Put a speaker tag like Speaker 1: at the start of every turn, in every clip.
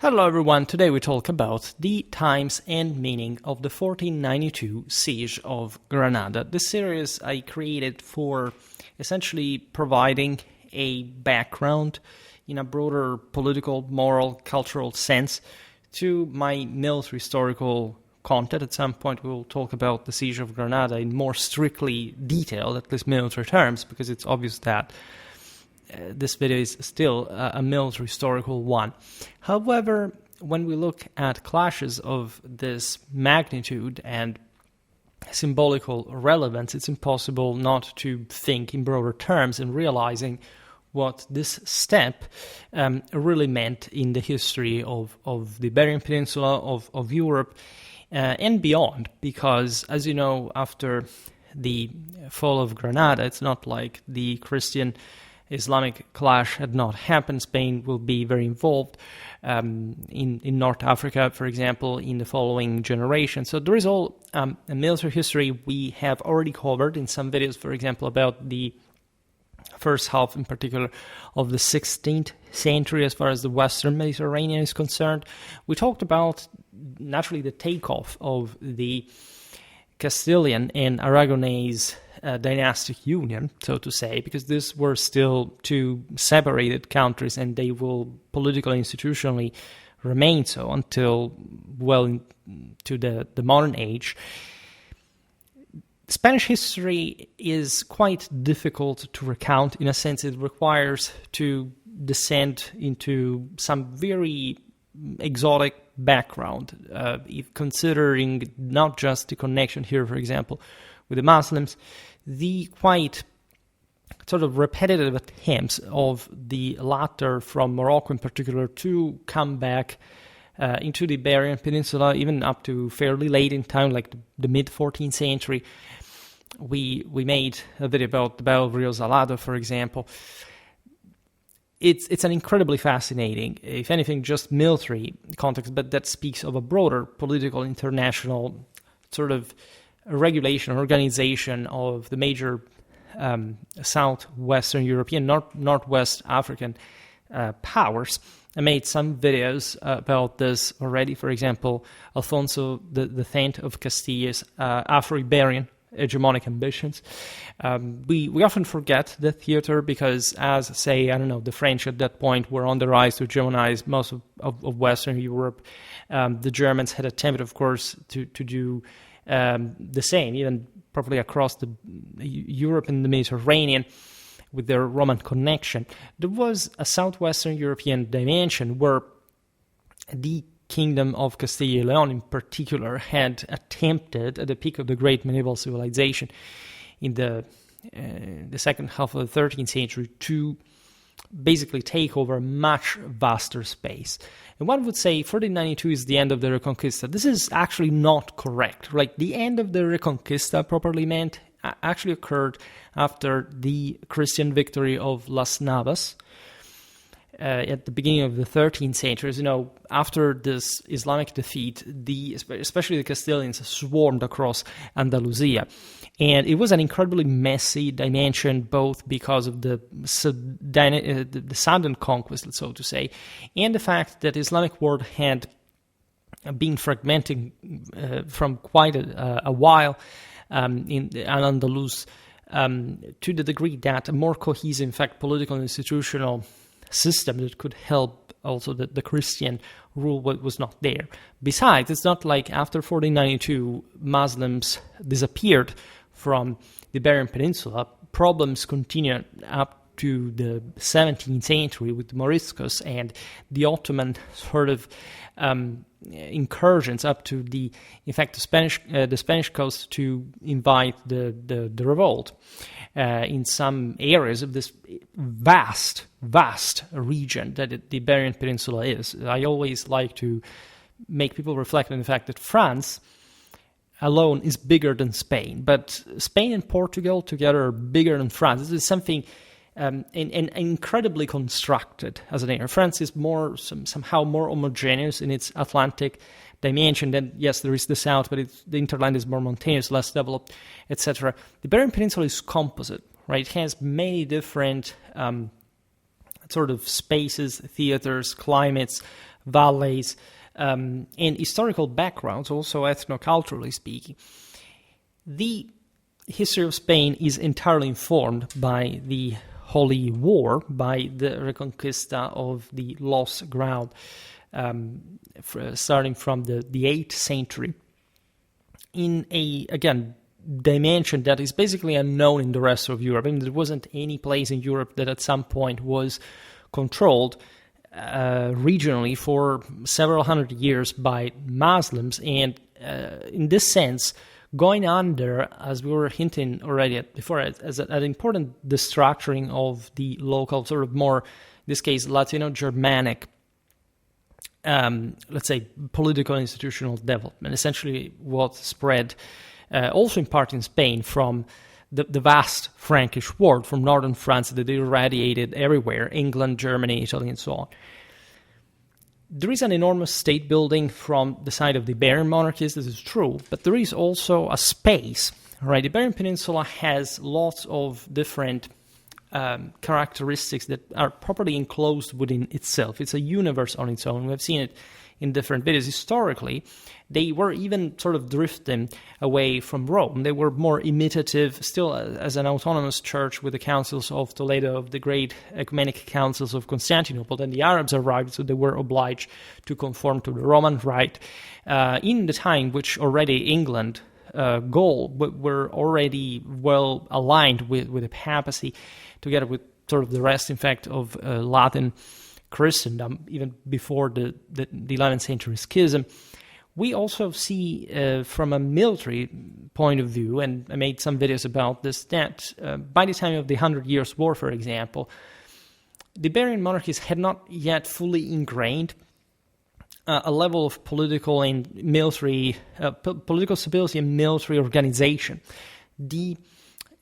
Speaker 1: Hello everyone, today we talk about the times and meaning of the 1492 Siege of Granada. This series I created for essentially providing a background in a broader political, moral, cultural sense to my military historical content. At some point we will talk about the Siege of Granada in more strictly detailed, at least military terms, because it's obvious that this video is still a military historical one. However, when we look at clashes of this magnitude and symbolical relevance, it's impossible not to think in broader terms and realizing what this step really meant in the history of the Iberian Peninsula, of Europe, and beyond. Because, as you know, after the fall of Granada, it's not like the Christian Islamic clash had not happened. Spain will be very involved in North Africa, for example, in the following generation. So there is all a military history we have already covered in some videos, for example, about the first half in particular of the 16th century as far as the Western Mediterranean is concerned. We talked about, naturally, the takeoff of the Castilian and Aragonese dynastic union, so to say, because these were still two separated countries and they will politically and institutionally remain so until well into the modern age. Spanish history is quite difficult to recount. In a sense, it requires to descend into some very exotic background, considering not just the connection here, for example, with the Muslims, the quite sort of repetitive attempts of the latter from Morocco in particular to come back into the Iberian Peninsula, even up to fairly late in time, like the mid-14th century. We made a video about the Battle of Rio Salado, for example. It's an incredibly fascinating, if anything, just military context, but that speaks of a broader political, international sort of regulation, organization of the major southwestern European, northwest African powers. I made some videos about this already. For example, Alfonso X of Castilla's Afro-Iberian hegemonic ambitions. We often forget the theater because, as say, the French at that point were on the rise to hegemonize most of Western Europe. The Germans had attempted, of course, to do the same, even probably across the Europe and the Mediterranean with their Roman connection. There was a southwestern European dimension where the Kingdom of Castile and Leon in particular had attempted at the peak of the great medieval civilization in the second half of the 13th century to basically take over a much vaster space. And one would say 1492 is the end of the Reconquista. This is actually not correct. Like, the end of the Reconquista properly meant actually occurred after the Christian victory of Las Navas at the beginning of the 13th century. As you know, after this Islamic defeat, especially the Castilians swarmed across Andalusia. And it was an incredibly messy dimension, both because of the sudden conquest, so to say, and the fact that the Islamic world had been fragmenting from quite a while in al-Andalus, to the degree that a more cohesive, in fact, political and institutional system that could help also the Christian rule was not there. Besides, it's not like after 1492 Muslims disappeared from the Iberian Peninsula. Problems continued up to the 17th century with the Moriscos and the Ottoman sort of incursions up to the Spanish coast to invite the revolt in some areas of this vast region that the Iberian Peninsula is. I always like to make people reflect on the fact that France alone is bigger than Spain, but Spain and Portugal together are bigger than France. This is something incredibly constructed as an area. France is somehow more homogeneous in its Atlantic dimension. Then, yes, there is the south, but the hinterland is more mountainous, less developed, etc. The Iberian Peninsula is composite, right? It has many different sort of spaces, theaters, climates, valleys, and historical backgrounds, also ethnoculturally speaking. The history of Spain is entirely informed by the Holy War, by the Reconquista of the lost ground, starting from the 8th century, in a, again, dimension that is basically unknown in the rest of Europe. I mean, there wasn't any place in Europe that at some point was controlled regionally for several hundred years by Muslims, and in this sense, going under, as we were hinting already before, as an important destructuring of the local, sort of more, in this case, Latino-Germanic, let's say, political institutional development, essentially what spread also in part in Spain from the vast Frankish world, from northern France that irradiated everywhere, England, Germany, Italy, and so on. There is an enormous state building from the side of the Iberian monarchies, this is true, but there is also a space, right? The Iberian Peninsula has lots of different characteristics that are properly enclosed within itself. It's a universe on its own. We've seen it in different videos. Historically, they were even sort of drifting away from Rome. They were more imitative, still as an autonomous church with the councils of Toledo, of the great ecumenic councils of Constantinople. Then the Arabs arrived, so they were obliged to conform to the Roman rite. In the time which already England, Gaul, were already well aligned with the papacy, together with sort of the rest, in fact, of Latin Christendom, even before the 11th century schism. We also see from a military point of view, and I made some videos about this, that by the time of the 100 Years' War, for example, the Iberian monarchies had not yet fully ingrained a level of political and military, political stability and military organization. The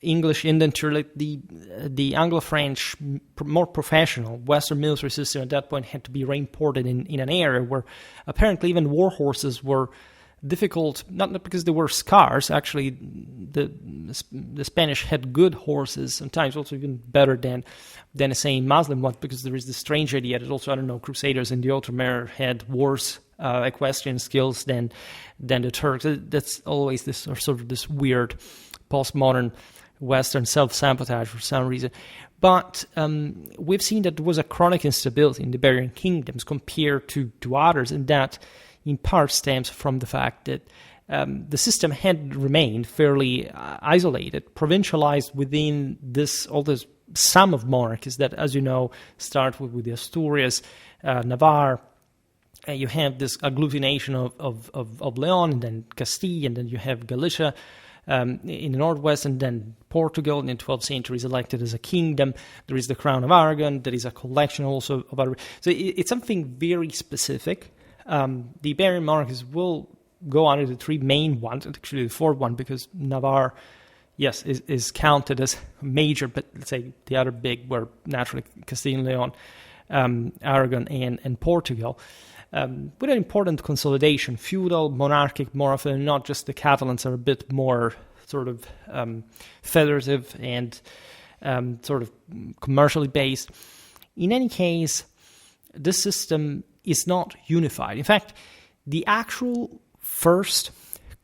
Speaker 1: English indenture, the Anglo-French, more professional Western military system at that point had to be reimported in an area where apparently even war horses were difficult, not because they were scarce. Actually, the Spanish had good horses, sometimes also even better than a saying Muslim one, because there is this strange idea that also, I don't know, Crusaders in the Outremer had worse equestrian skills than the Turks. That's always this sort of this weird postmodern Western self-sabotage for some reason. But we've seen that there was a chronic instability in the Iberian kingdoms compared to others, and that in part stems from the fact that the system had remained fairly isolated, provincialized within all this sum of monarchies that, as you know, start with the Asturias, Navarre. You have this agglutination of Leon, and then Castile, and then you have Galicia, in the northwest, and then Portugal in the 12th century is elected as a kingdom. There is the Crown of Aragon. There is a collection also of other. So it's something very specific. The Iberian monarchies will go under the three main ones, actually the fourth one, because Navarre, yes, is counted as major, but let's say the other big were naturally Castile and Leon, Aragon, and Portugal. With an important consolidation, feudal, monarchic, more often than not. Just the Catalans are a bit more sort of federative and sort of commercially based. In any case, this system is not unified. In fact, the actual first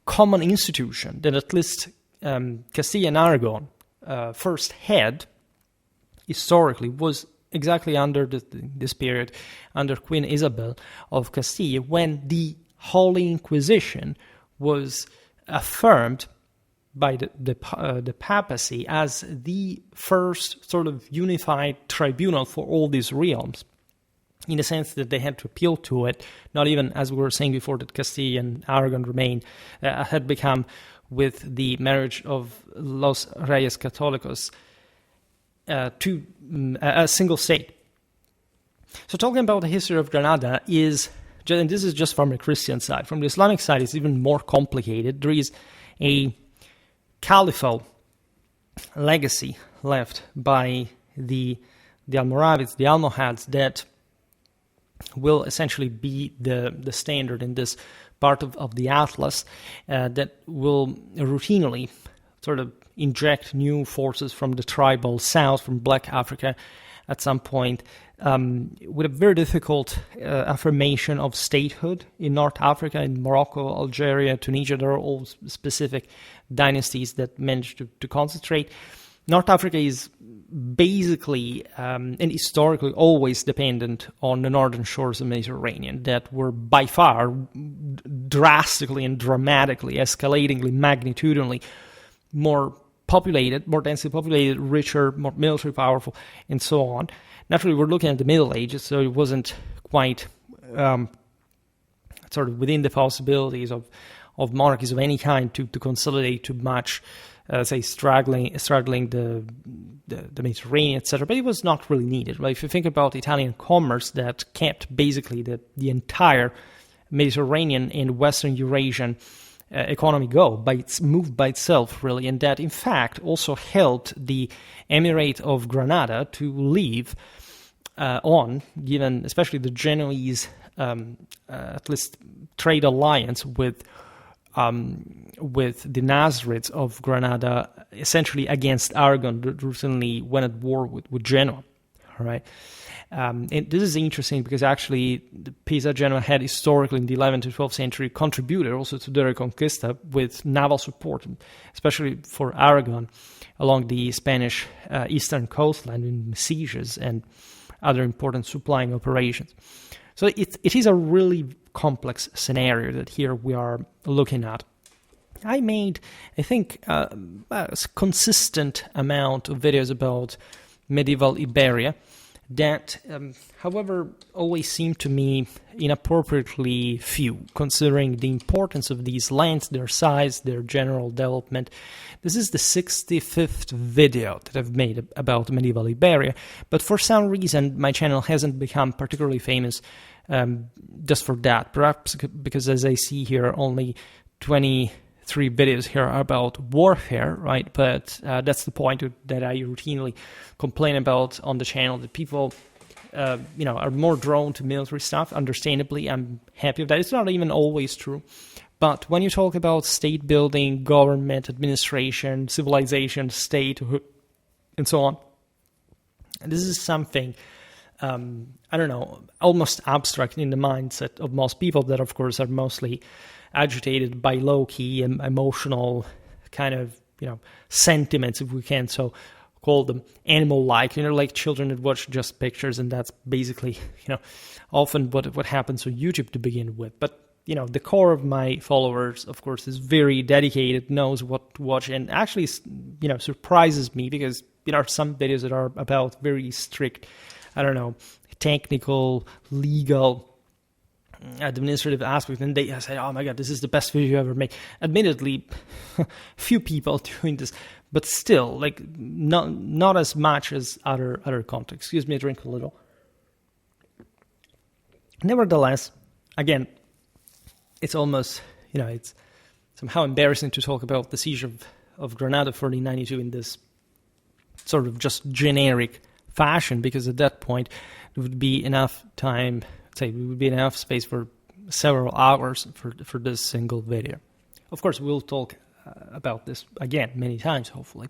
Speaker 1: common institution that at least Castile and Aragon first had historically was exactly under this period, under Queen Isabel of Castile, when the Holy Inquisition was affirmed by the papacy as the first sort of unified tribunal for all these realms, in the sense that they had to appeal to it, not even, as we were saying before, that Castile and Aragon had become with the marriage of Los Reyes Católicos, to a single state. So talking about the history of Granada is, and this is just from the Christian side. From the Islamic side, it's even more complicated. There is a caliphal legacy left by the Almoravids, the Almohads, that will essentially be the standard in this part of the Atlas, that will routinely sort of inject new forces from the tribal south, from Black Africa at some point, with a very difficult affirmation of statehood in North Africa, in Morocco, Algeria, Tunisia. There are all specific dynasties that managed to concentrate. North Africa is basically and historically always dependent on the northern shores of the Mediterranean that were by far drastically and dramatically, escalatingly, magnitudinally more populated, more densely populated, richer, more military powerful, and so on. Naturally, we're looking at the Middle Ages, so it wasn't quite sort of within the possibilities of monarchies of any kind to consolidate too much, say, straddling the Mediterranean, etc. But it was not really needed. Right? If you think about Italian commerce that kept basically the entire Mediterranean and Western Eurasian economy moved by itself, really, and that, in fact, also helped the Emirate of Granada to live on, given especially the Genoese, at least trade alliance with the Nasrids of Granada, essentially against Aragon, that recently went at war with Genoa. All right. And this is interesting because actually the Pisa-Genoa had historically in the 11th to 12th century contributed also to the Reconquista with naval support, especially for Aragon along the Spanish eastern coastline in sieges and other important supplying operations. So it is a really complex scenario that here we are looking at. I made, I think, a consistent amount of videos about medieval Iberia that, however, always seemed to me inappropriately few, considering the importance of these lands, their size, their general development. This is the 65th video that I've made about medieval Iberia, but for some reason my channel hasn't become particularly famous just for that. Perhaps because, as I see here, only 23 videos here are about warfare, right? But that's the point that I routinely complain about on the channel, that people are more drawn to military stuff. Understandably, I'm happy with that. It's not even always true. But when you talk about state building, government, administration, civilization, state, and so on, this is something, almost abstract in the mindset of most people that, of course, are mostly agitated by low-key and emotional kind of, sentiments, if we can so call them, animal-like, like children that watch just pictures, and that's basically, often what happens on YouTube to begin with. But, the core of my followers, of course, is very dedicated, knows what to watch, and actually, surprises me because there are some videos that are about very strict, technical, legal, administrative aspect, and they say, "Oh my God, this is the best video you ever made." Admittedly, few people doing this, but still, not as much as other content. Excuse me, I drink a little. Nevertheless, again, it's almost it's somehow embarrassing to talk about the siege of Granada 1492 in this sort of just generic fashion, because at that point there would be enough time. It would be enough space for several hours for this single video. Of course, we'll talk about this again many times, hopefully.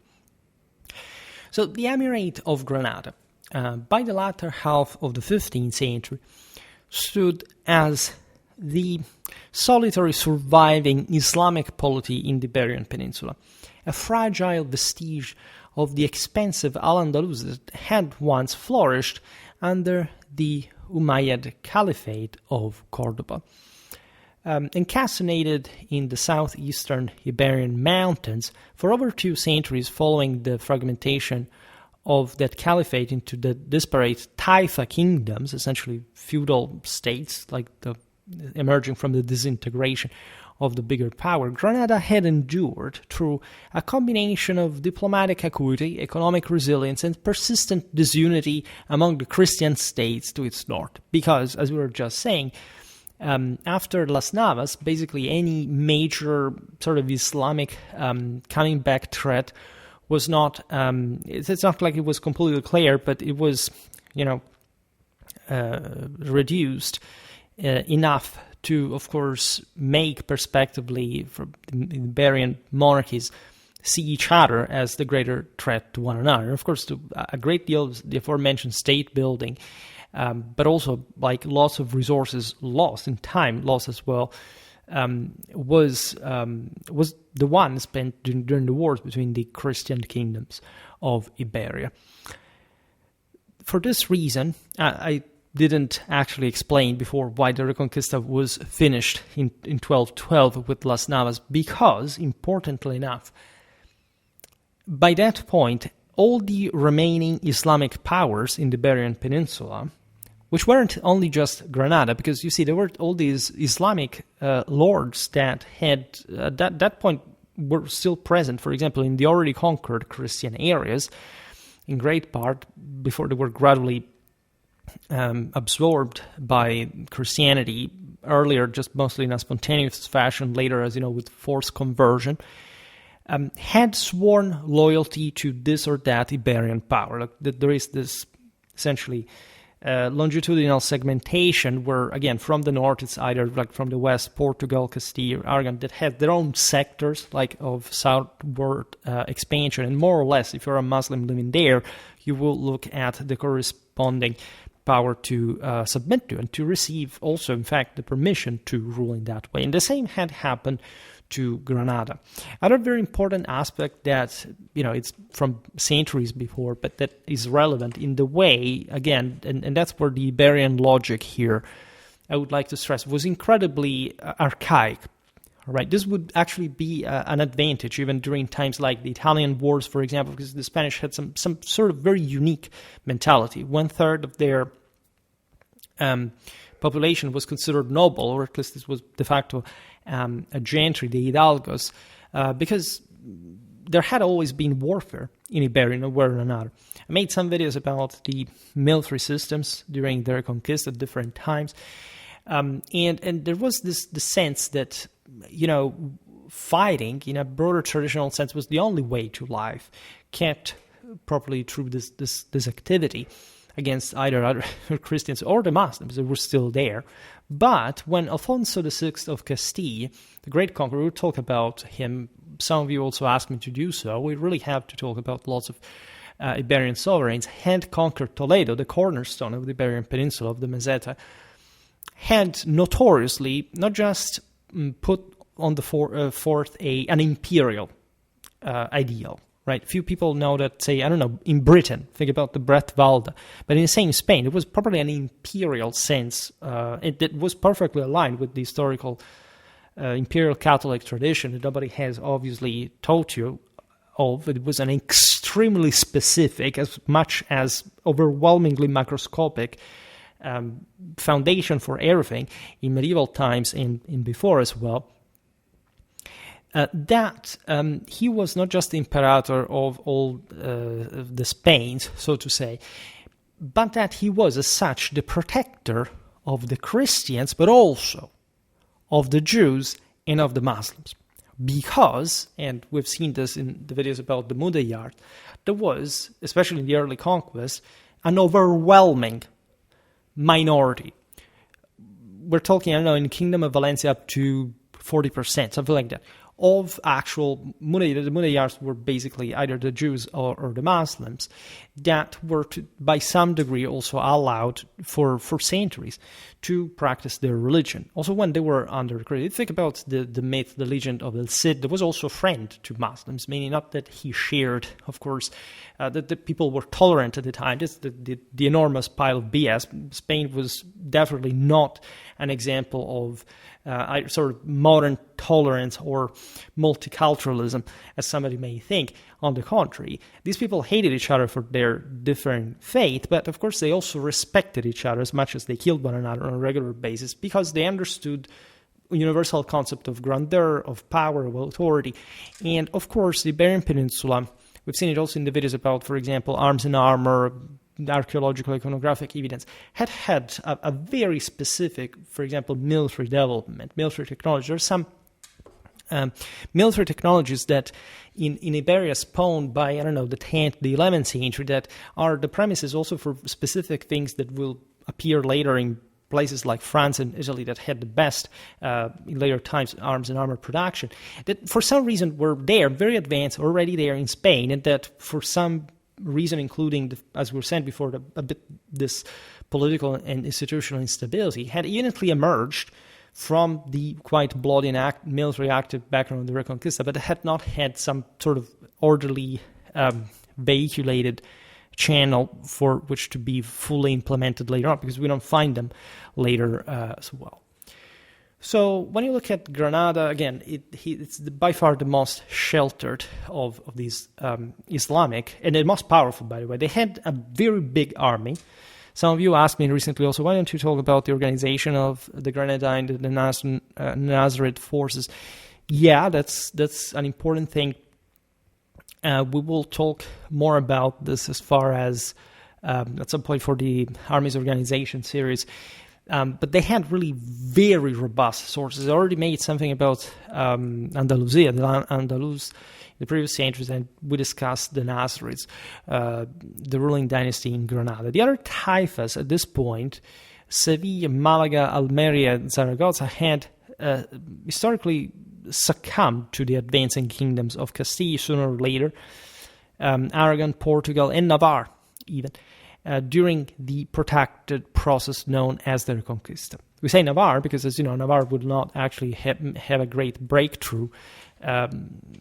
Speaker 1: So the Emirate of Granada, by the latter half of the 15th century, stood as the solitary surviving Islamic polity in the Iberian Peninsula, a fragile vestige of the expansive al-Andalus that had once flourished under the Umayyad Caliphate of Cordoba. Encapsulated in the southeastern Iberian mountains for over 2 centuries following the fragmentation of that caliphate into the disparate Taifa kingdoms, essentially feudal states emerging from the disintegration of the bigger power, Granada had endured through a combination of diplomatic acuity, economic resilience, and persistent disunity among the Christian states to its north. Because, as we were just saying, after Las Navas, basically any major sort of Islamic coming back threat was not, it's not like it was completely clear, but it was, reduced enough to, of course, make perspectively for the Iberian monarchies see each other as the greater threat to one another. Of course, a great deal of the aforementioned state building but also like lots of resources lost and time lost as well, was the one spent during the wars between the Christian kingdoms of Iberia. For this reason, I didn't actually explain before why the Reconquista was finished in 1212 with Las Navas, because, importantly enough, by that point, all the remaining Islamic powers in the Iberian Peninsula, which weren't only just Granada, because you see, there were all these Islamic lords that had, at that point, were still present, for example, in the already conquered Christian areas, in great part, before they were gradually absorbed by Christianity, earlier just mostly in a spontaneous fashion, later as with forced conversion, had sworn loyalty to this or that Iberian power. Like there is this essentially longitudinal segmentation where, again, from the north it's either like from the west, Portugal, Castile, Aragon, that have their own sectors like of southward expansion, and more or less, if you're a Muslim living there, you will look at the corresponding power to submit to and to receive also, in fact, the permission to rule in that way. And the same had happened to Granada. Another very important aspect that, it's from centuries before, but that is relevant in the way, again, and that's where the Iberian logic here, I would like to stress, was incredibly archaic. Right, this would actually be an advantage even during times like the Italian wars, for example, because the Spanish had some sort of very unique mentality. 1/3 of their population was considered noble, or at least this was de facto a gentry, the hidalgos, because there had always been warfare in Iberia, in one way or another. I made some videos about the military systems during the Reconquista at different times, and there was the sense that fighting in a broader traditional sense was the only way to life, kept properly through this activity against either other Christians or the Muslims that were still there. But when Alfonso VI of Castile, the great conqueror, we'll talk about him, some of you also asked me to do so, we really have to talk about lots of Iberian sovereigns, had conquered Toledo, the cornerstone of the Iberian Peninsula, of the Meseta, had notoriously not just put on the forth an imperial ideal, right? Few people know that, say, I don't know, in Britain, think about the Bretwalda, but in the same Spain, it was probably an imperial sense. It was perfectly aligned with the historical imperial Catholic tradition that nobody has obviously taught you of. It was an extremely specific, as much as overwhelmingly macroscopic foundation for everything in medieval times and before as well. That he was not just the imperator of all the Spains, so to say, but that he was as such the protector of the Christians, but also of the Jews and of the Muslims. Because, and we've seen this in the videos about the Mudayyar, there was, especially in the early conquest, an overwhelming minority. We're talking, I don't know, in the Kingdom of Valencia up to 40%, something like that, of actual Mudayyars. The Mudayyars were basically either the Jews or the Muslims that were, by some degree, also allowed for centuries to practice their religion. Also, when they were under credit, think about the myth, the legend of El Cid. There was also a friend to Muslims, meaning not that he shared, of course, that the people were tolerant at the time. Just the enormous pile of BS. Spain was definitely not an example of sort of modern tolerance or multiculturalism, as somebody may think. On the contrary, these people hated each other for their different faith, but of course they also respected each other as much as they killed one another on a regular basis, because they understood the universal concept of grandeur, of power, of authority. And of course, the Iberian Peninsula, we've seen it also in the videos about, for example, arms and armor, archaeological iconographic evidence, had a very specific, for example, military development, military technology. There are some military technologies that in Iberia spawned by, I don't know, the 10th, the 11th century, that are the premises also for specific things that will appear later in places like France and Italy that had the best, in later times, arms and armor production, that for some reason were there, very advanced, already there in Spain, and that for some reason, including, as we were saying before, this political and institutional instability, had unitedly emerged from the quite bloody and military active background of the Reconquista, but had not had some sort of orderly, vehiculated channel for which to be fully implemented later on, because we don't find them later as well. So when you look at Granada, again, it's by far the most sheltered of these Islamic, and the most powerful, by the way. They had a very big army. Some of you asked me recently also, why don't you talk about the organization of the Granadine, the Nasrid forces? Yeah, that's an important thing. We will talk more about this as far as at some point for the Army's Organization series. But they had really very robust sources. I already made something about Andalusia, the Andalus, in the previous centuries, and we discussed the Nasrids, the ruling dynasty in Granada. The other taifas at this point, Sevilla, Malaga, Almeria, and Zaragoza, had historically succumbed to the advancing kingdoms of Castile sooner or later, Aragon, Portugal, and Navarre even. During the protracted process known as the Reconquista. We say Navarre because, as you know, Navarre would not actually have a great breakthrough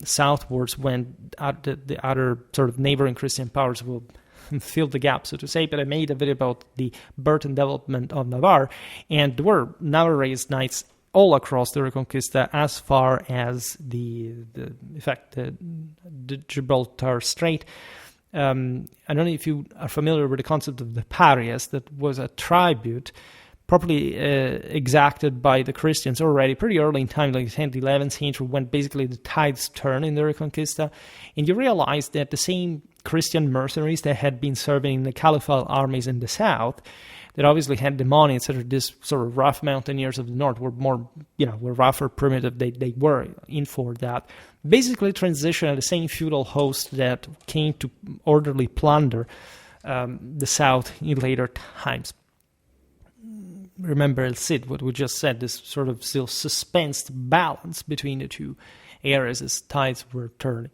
Speaker 1: southwards when the other sort of neighboring Christian powers will fill the gap, so to say. But I made a video about the birth and development of Navarre, and there were Navarrese knights all across the Reconquista as far as the Gibraltar Strait. I don't know if you are familiar with the concept of the parias. That was a tribute properly exacted by the Christians already pretty early in time, like the 10th, 11th century, when basically the tides turned in the Reconquista. And you realize that the same Christian mercenaries that had been serving in the Caliphal armies in the south, that obviously had the money, etc., this sort of rough mountaineers of the north were more, were rougher, primitive, they were in for that. Basically transitioned the same feudal host that came to orderly plunder the south in later times. Remember El Cid, what we just said, this sort of still suspensed balance between the two areas as tides were turning.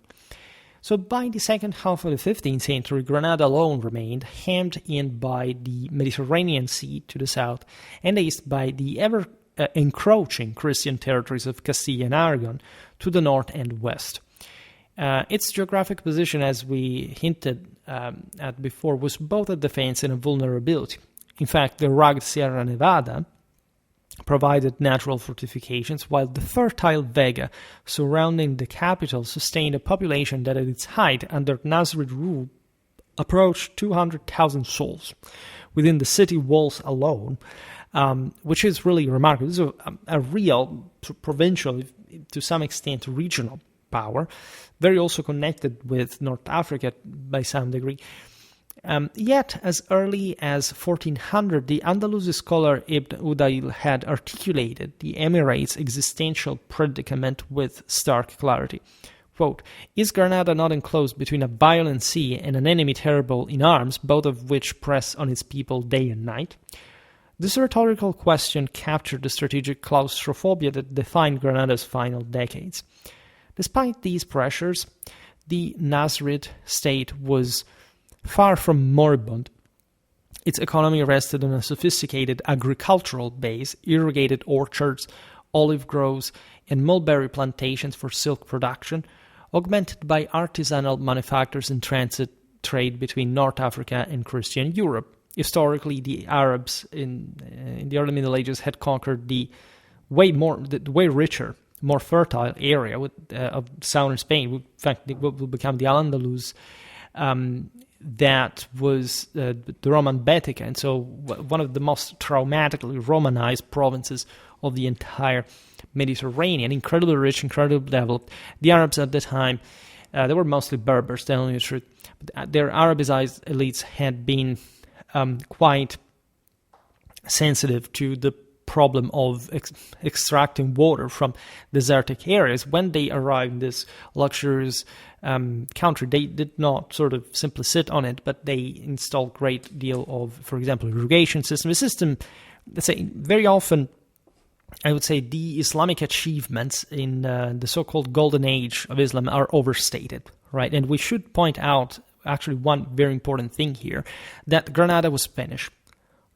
Speaker 1: So by the second half of the 15th century, Granada alone remained hemmed in by the Mediterranean Sea to the south and east by the ever-encroaching Christian territories of Castile and Aragon to the north and west. Its geographic position, as we hinted at before, was both a defense and a vulnerability. In fact, the rugged Sierra Nevada provided natural fortifications, while the fertile Vega surrounding the capital sustained a population that at its height under Nasrid rule approached 200,000 souls within the city walls alone, which is really remarkable. This is a real provincial, to some extent regional power, very also connected with North Africa by some degree. Yet, as early as 1400, the Andalusi scholar Ibn Udayl had articulated the Emirate's existential predicament with stark clarity. Quote, "Is Granada not enclosed between a violent sea and an enemy terrible in arms, both of which press on its people day and night?" This rhetorical question captured the strategic claustrophobia that defined Granada's final decades. Despite these pressures, the Nasrid state was far from moribund. Its economy rested on a sophisticated agricultural base, irrigated orchards, olive groves, and mulberry plantations for silk production, augmented by artisanal manufactures and transit trade between North Africa and Christian Europe. Historically, the Arabs in the early Middle Ages had conquered the way richer, more fertile area of southern Spain. In fact, it will become the al-Andalus. That was the Roman Baetica, and so one of the most traumatically Romanized provinces of the entire Mediterranean, incredibly rich, incredibly developed. The Arabs at the time, they were mostly Berbers, telling you the truth, but their Arabized elites had been quite sensitive to the problem of extracting water from desertic areas. When they arrived in this luxurious country, they did not sort of simply sit on it, but they installed a great deal of, for example, irrigation system. A system, let's say, very often, I would say, the Islamic achievements in the so-called Golden Age of Islam are overstated, right? And we should point out, actually, one very important thing here, that Granada was Spanish.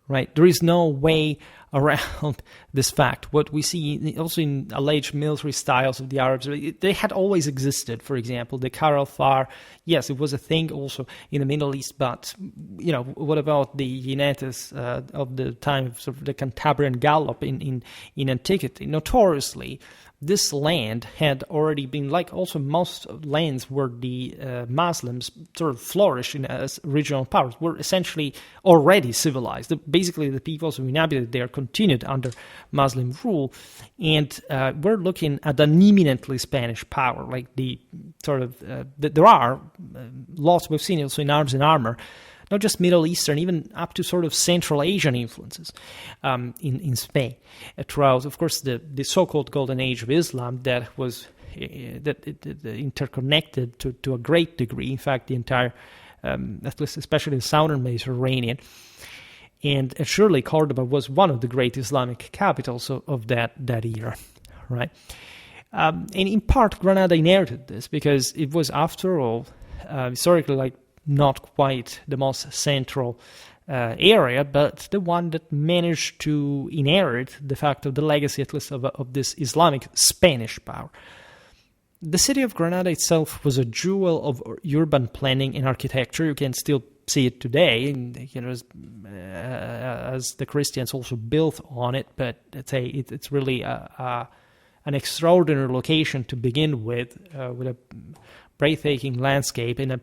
Speaker 1: right? There is no way around this fact. What we see also in alleged military styles of the Arabs, they had always existed. For example, the Kar al-Far, yes, it was a thing also in the Middle East, but, what about the jinetes of the time of sort of the Cantabrian gallop in antiquity? Notoriously, this land had already been, like also most lands where the Muslims sort of flourished as regional powers, were essentially already civilized. Basically, the peoples who inhabited there continued under Muslim rule, and we're looking at an eminently Spanish power, like the sort of, there are lots we've seen also in Arms and Armor, not just Middle Eastern, even up to sort of Central Asian influences in Spain. Throughout, of course, the so-called Golden Age of Islam that was interconnected to a great degree. In fact, the entire, at least especially the southern Mediterranean. And surely Cordoba was one of the great Islamic capitals of that era, right? And in part, Granada inherited this because it was, after all, historically, like, not quite the most central area, but the one that managed to inherit the fact of the legacy, at least, of this Islamic Spanish power. The city of Granada itself was a jewel of urban planning and architecture. You can still see it today, and, as the Christians also built on it, but it's really an extraordinary location to begin with a breathtaking landscape and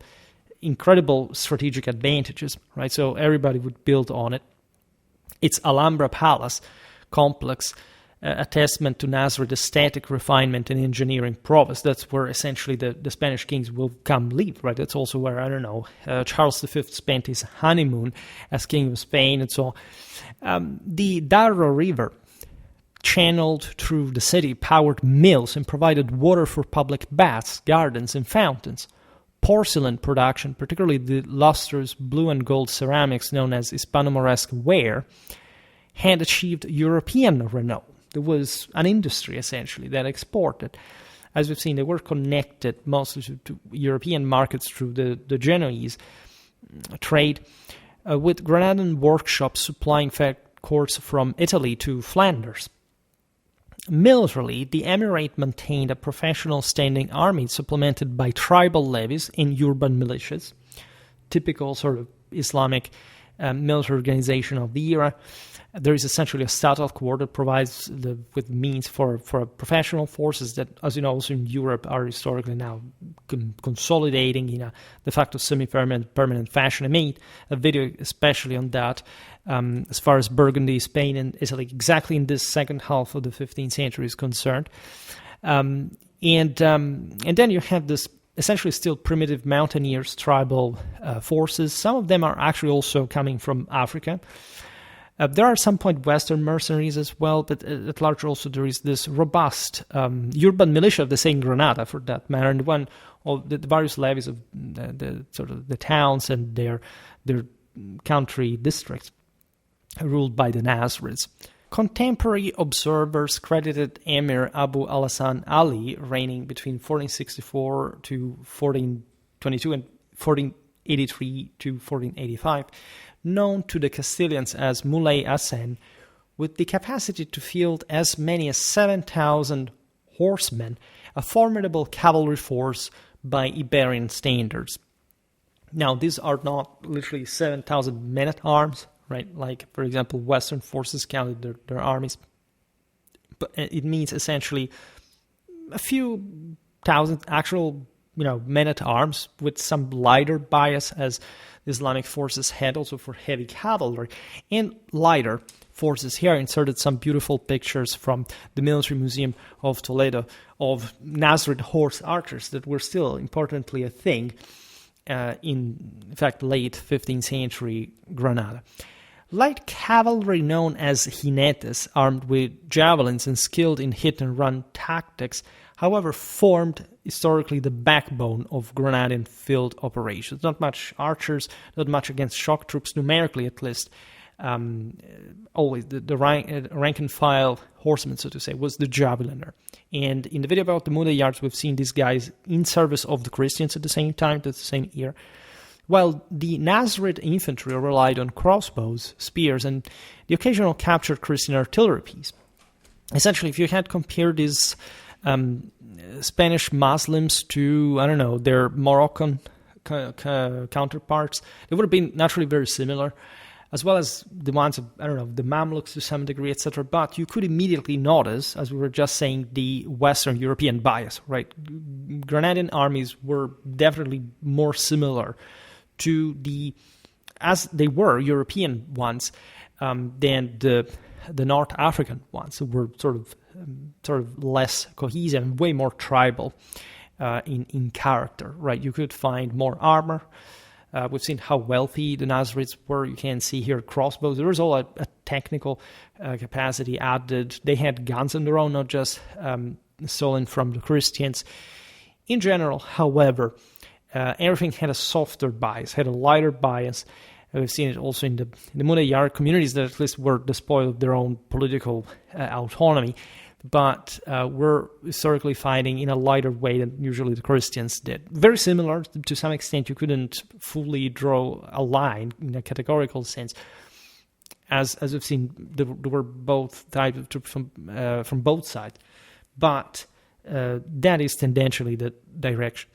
Speaker 1: incredible strategic advantages, right? So everybody would build on it. Its Alhambra Palace complex, a testament to Nasrid's aesthetic refinement and engineering prowess. That's where essentially the Spanish kings will come live, right? That's also where, Charles V spent his honeymoon as king of Spain and so on. The Darro River, channeled through the city, powered mills and provided water for public baths, gardens, and fountains. Porcelain production, particularly the lustrous blue and gold ceramics known as Hispano-Moresque ware, had achieved European renown. There was an industry, essentially, that exported. As we've seen, they were connected mostly to European markets through the Genoese trade, with Granadan workshops supplying fat quartz from Italy to Flanders. Militarily, the Emirate maintained a professional standing army supplemented by tribal levies and urban militias, typical sort of Islamic military organization of the era. There is essentially a statal corps that provides with means for professional forces that, as you know, also in Europe are historically now consolidating in a de facto semi-permanent fashion. I made a video especially on that as far as Burgundy, Spain, and Italy, exactly in this second half of the 15th century is concerned. And then you have this essentially still primitive mountaineers, tribal forces. Some of them are actually also coming from Africa. There are some point Western mercenaries as well, but at large also there is this robust urban militia of the same Granada, for that matter, and one of the various levies of the towns and their country districts ruled by the Nasrids. Contemporary observers credited Emir Abu al-Hasan Ali, reigning between 1464 to 1422 and 1483 to 1485, known to the Castilians as Muley Hasan, with the capacity to field as many as 7,000 horsemen, a formidable cavalry force by Iberian standards. Now, these are not literally 7,000 men-at-arms, right? Like, for example, Western forces counted their armies. But it means essentially a few thousand actual, men-at-arms with some lighter bias, as the Islamic forces had also for heavy cavalry, and lighter forces. Here I inserted some beautiful pictures from the Military Museum of Toledo of Nasrid horse archers that were still importantly a thing in fact, late 15th century Granada. Light cavalry known as jinetes, armed with javelins and skilled in hit-and-run tactics, however, formed historically the backbone of Granadian field operations. Not much archers, not much against shock troops, numerically at least. Always the rank-and-file horseman, so to say, was the javeliner. And in the video about the Mudéjards, we've seen these guys in service of the Christians at the same time, at the same year, while the Nasrid infantry relied on crossbows, spears, and the occasional captured Christian artillery piece. Essentially, if you had compared these Spanish Muslims to, I don't know, their Moroccan counterparts, they would have been naturally very similar, as well as the ones of, I don't know, the Mamluks to some degree, etc. But you could immediately notice, as we were just saying, the Western European bias, right? Granadian armies were definitely more similar to as they were European ones, than the North African ones, who were sort of less cohesive and way more tribal in character, right? You could find more armor. We've seen how wealthy the Nasrids were. You can see here crossbows. There was all a technical capacity added. They had guns on their own, not just stolen from the Christians. In general, however, everything had a softer bias, had a lighter bias. We've seen it also in the Mudayyar communities that at least were despoiled of their own political autonomy, but were historically fighting in a lighter way than usually the Christians did. Very similar to some extent. You couldn't fully draw a line in a categorical sense. As we've seen, there were both types of troops from both sides, but that is tendentially the direction.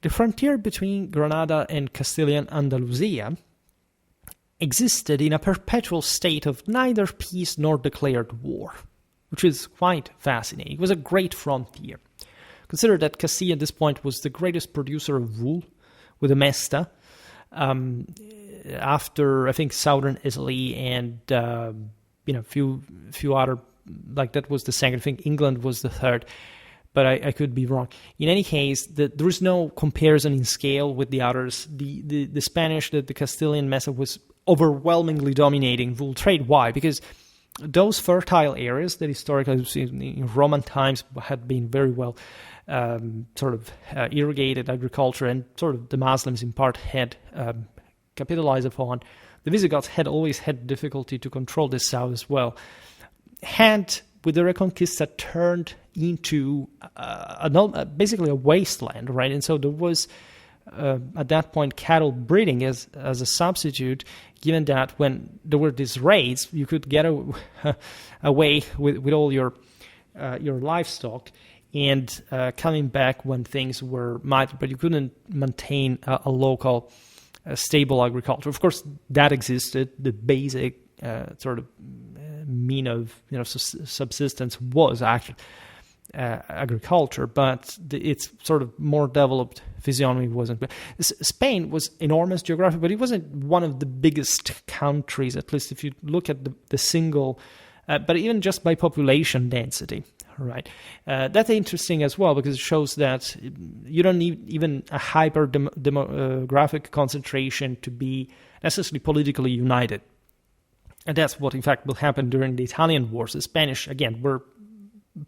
Speaker 1: The frontier between Granada and Castilian Andalusia existed in a perpetual state of neither peace nor declared war, which is quite fascinating. It was a great frontier. Consider that Castile at this point was the greatest producer of wool, with Amesta, after, I think, southern Italy and a few other, like that was the second. I think England was the third, but I could be wrong. In any case, there is no comparison in scale with the others. The Spanish, the Castilian method was overwhelmingly dominating wool trade. Why? Because those fertile areas that historically in Roman times had been very well irrigated agriculture, and sort of the Muslims in part had capitalized upon. The Visigoths had always had difficulty to control the south as well. Had, with the Reconquista, turned into basically a wasteland, right? And so there was, at that point, cattle breeding as a substitute, given that when there were these raids, you could get away with all your livestock and coming back when things were mighty, but you couldn't maintain a local stable agriculture. Of course, that existed. The basic mean of subsistence was actually agriculture, but its sort of more developed physiognomy wasn't. Spain was enormous geographically, but it wasn't one of the biggest countries, at least if you look at the single, but even just by population density, right? That's interesting as well, because it shows that you don't need even a hyper demographic concentration to be necessarily politically united. And that's what, in fact, will happen during the Italian wars. The Spanish, again, were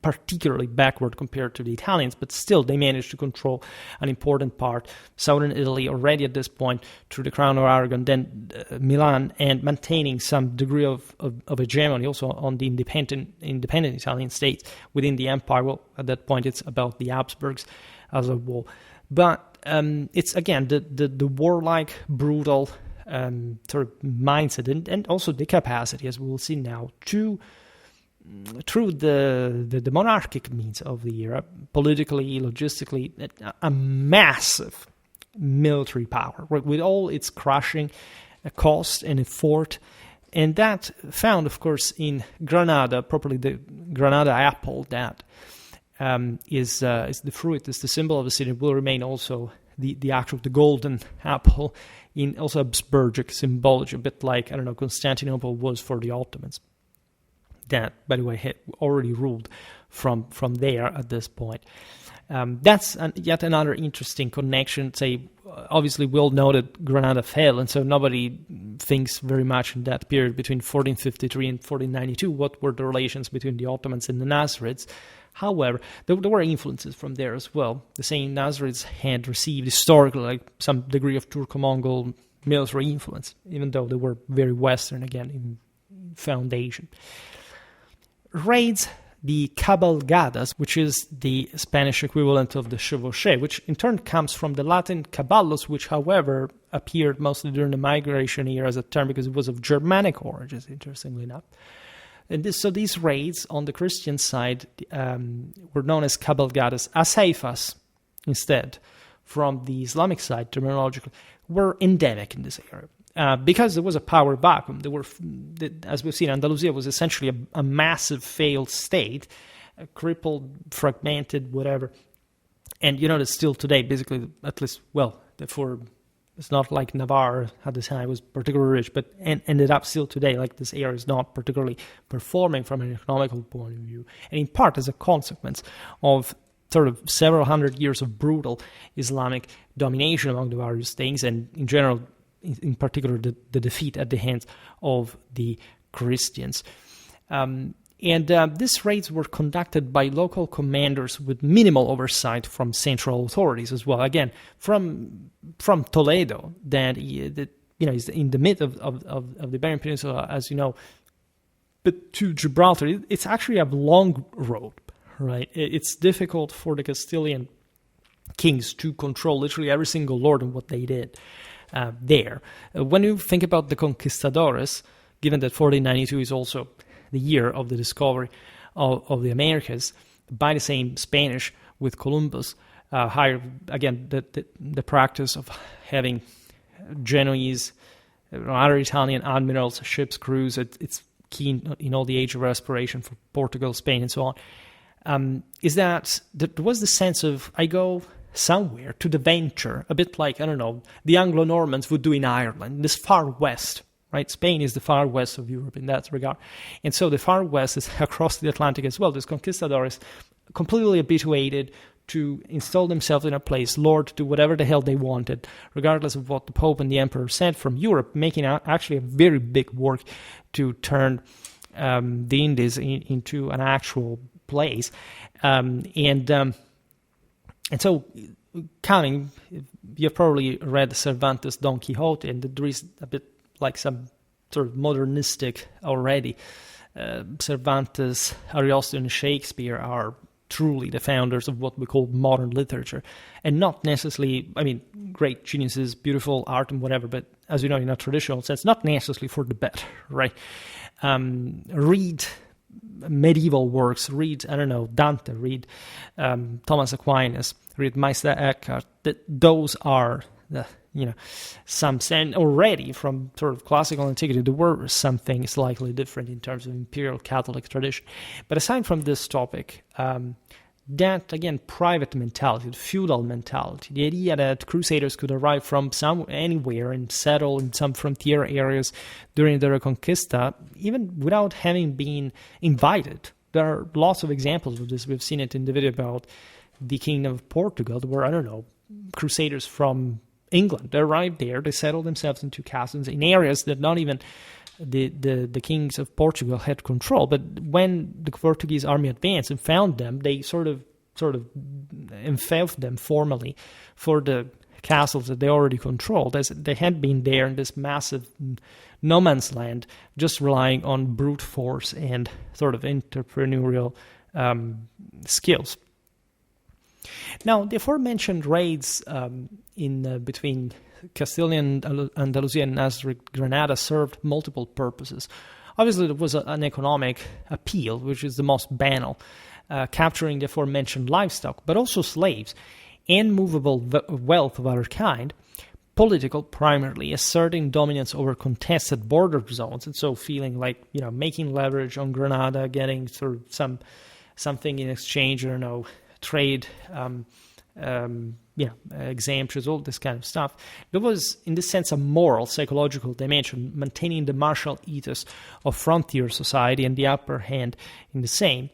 Speaker 1: particularly backward compared to the Italians, but still they managed to control an important part. Southern Italy already at this point through the Crown of Aragon, then Milan, and maintaining some degree of hegemony also on the independent Italian states within the empire. Well, at that point it's about the Habsburgs as a whole. But it's, again, the warlike, brutal sort of mindset and also the capacity, as we will see now, to through the monarchic means of the era, politically, logistically, a massive military power, right, with all its crushing cost and effort. And that found, of course, in Granada, properly the Granada apple, that is the fruit, is the symbol of the city, will remain also the golden apple in also Habsburgic symbology, a bit like, I don't know, Constantinople was for the Ottomans. That, by the way, had already ruled from there at this point. That's yet another interesting connection. Say, obviously, we all know that Granada fell, and so nobody thinks very much in that period between 1453 and 1492. What were the relations between the Ottomans and the Nasrids? However, there were influences from there as well. The same Nasrids had received historically like some degree of Turco-Mongol military influence, even though they were very Western, again, in foundation. Raids the cabalgadas, which is the Spanish equivalent of the chevauchée, which in turn comes from the Latin caballos, which, however, appeared mostly during the migration era as a term because it was of Germanic origins, interestingly enough. And so these raids on the Christian side were known as cabalgadas. Aceifas, instead, from the Islamic side, terminologically, were endemic in this area. Because there was a power vacuum. As we've seen, Andalusia was essentially a massive failed state, crippled, fragmented, whatever. And you know that still today, basically, at least, it's not like Navarre at the time was particularly rich, but ended up still today, like this area is not particularly performing from an economical point of view. And in part as a consequence of sort of several hundred years of brutal Islamic domination among the various things, and in general, in particular, the defeat at the hands of the Christians. These raids were conducted by local commanders with minimal oversight from central authorities as well. Again, from Toledo, that is in the mid of the Iberian Peninsula, as you know, but to Gibraltar, it's actually a long road, right? It's difficult for the Castilian kings to control literally every single lord and what they did there. When you think about the conquistadores, given that 1492 is also the year of the discovery of the Americas by the same Spanish with Columbus, again, the practice of having Genoese, other Italian admirals, ships, crews, it's key in all the age of respiration for Portugal, Spain, and so on, is that there was the sense of, I go somewhere to the venture, a bit like, I don't know, the Anglo-Normans would do in Ireland, this far west, right? Spain is the far west of Europe in that regard. And so the far west is across the Atlantic as well. These conquistadores completely habituated to install themselves in a place, lord, to whatever the hell they wanted, regardless of what the Pope and the Emperor said from Europe, making actually a very big work to turn the Indies into an actual place. And so, you've probably read Cervantes' Don Quixote, and there is a bit like some sort of modernistic already. Cervantes, Ariosto, and Shakespeare are truly the founders of what we call modern literature, and not necessarily, great geniuses, beautiful art and whatever, but as you know, in a traditional sense, not necessarily for the better, right? Read medieval works, read, Dante, read Thomas Aquinas, read Meister Eckhart. Those are some sense already from sort of classical antiquity. There were some things slightly different in terms of imperial Catholic tradition. But aside from this topic, that, again, private mentality, the feudal mentality, the idea that crusaders could arrive from anywhere and settle in some frontier areas during the Reconquista, even without having been invited. There are lots of examples of this. We've seen it in the video about the Kingdom of Portugal, where, crusaders from England, they arrived there, they settled themselves into castles in areas that not even the kings of Portugal had control. But when the Portuguese army advanced and found them, they sort of enfeoffed them formally for the castles that they already controlled, as they had been there in this massive no man's land, just relying on brute force and sort of entrepreneurial skills. Now, the aforementioned raids between Castilian, Andalusia, and Granada served multiple purposes. Obviously, there was an economic appeal, which is the most banal, capturing the aforementioned livestock, but also slaves and movable wealth of other kind. Political, primarily, asserting dominance over contested border zones, and so feeling like, making leverage on Granada, getting sort of something in exchange, trade, exemptions, all this kind of stuff. There was, in this sense, a moral, psychological dimension, maintaining the martial ethos of frontier society and the upper hand in the same.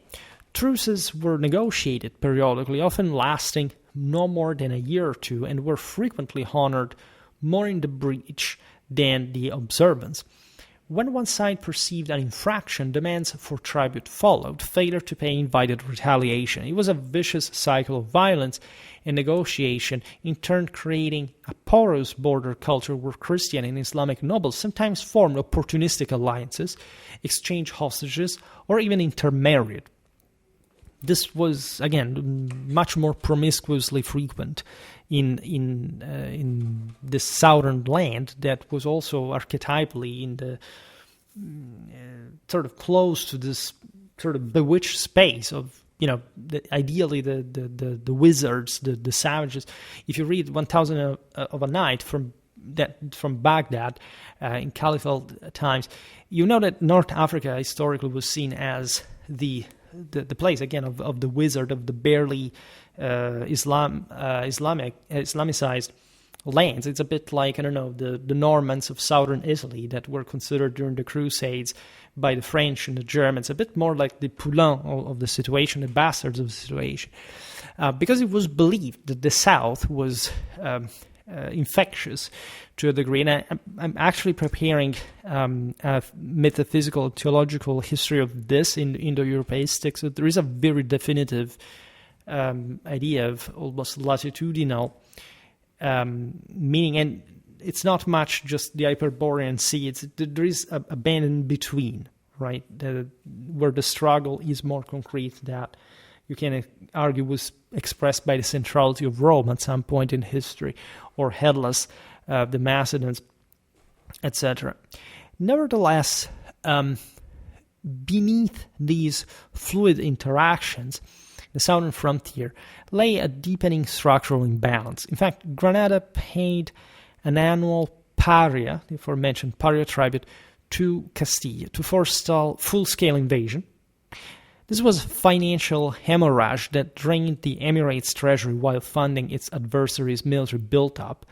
Speaker 1: Truces were negotiated periodically, often lasting no more than a year or two, and were frequently honored more in the breach than the observance. When one side perceived an infraction, demands for tribute followed. Failure to pay invited retaliation. It was a vicious cycle of violence and negotiation, in turn creating a porous border culture where Christian and Islamic nobles sometimes formed opportunistic alliances, exchanged hostages, or even intermarried. this was, again, much more promiscuously frequent in this southern land that was also archetypally in the sort of close to this sort of bewitched space of, ideally the wizards, the savages. If you read 1000 of a Night from Baghdad in Caliphate times, you know that North Africa historically was seen as the place again of the wizard, of the barely Islamicized lands. It's a bit like, I don't know, the Normans of southern Italy that were considered during the Crusades by the French and the Germans, a bit more like the Poulains of the situation, the bastards of the situation, because it was believed that the South was infectious to a degree. And I'm actually preparing a metaphysical, theological history of this in Indo-Europeistic. So there is a very definitive idea of almost latitudinal meaning, and it's not much just the Hyperborean Sea. There is a band in between, right, where the struggle is more concrete, that you can argue was expressed by the centrality of Rome at some point in history, or Hellas, the Macedons, etc. Nevertheless, beneath these fluid interactions, the southern frontier lay a deepening structural imbalance. In fact, Granada paid an annual paria, the aforementioned paria tribute, to Castile to forestall full-scale invasion. This was a financial hemorrhage that drained the Emirates' treasury while funding its adversaries' military build-up.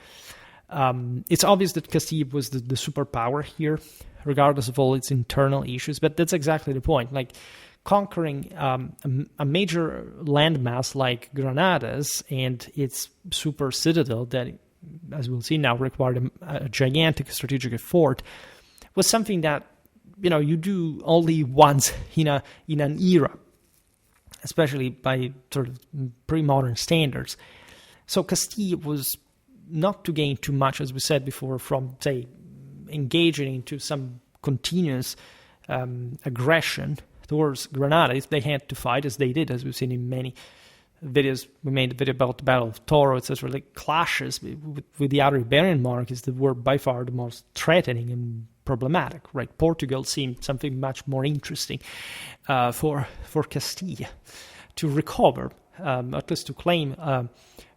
Speaker 1: It's obvious that Castile was the superpower here, regardless of all its internal issues, but that's exactly the point. Like, conquering a major landmass like Granada's and its super citadel that, as we'll see now, required a gigantic strategic effort, was something that, you do only once in an era, especially by sort of pre-modern standards. So Castile was not to gain too much, as we said before, from, say, engaging into some continuous aggression towards Granada if they had to fight, as they did, as we've seen in many videos. We made a video about the Battle of Toro, etc. Like clashes with the other Iberian monarchies that were by far the most threatening and problematic, right? Portugal seemed something much more interesting for Castile to recover, at least to claim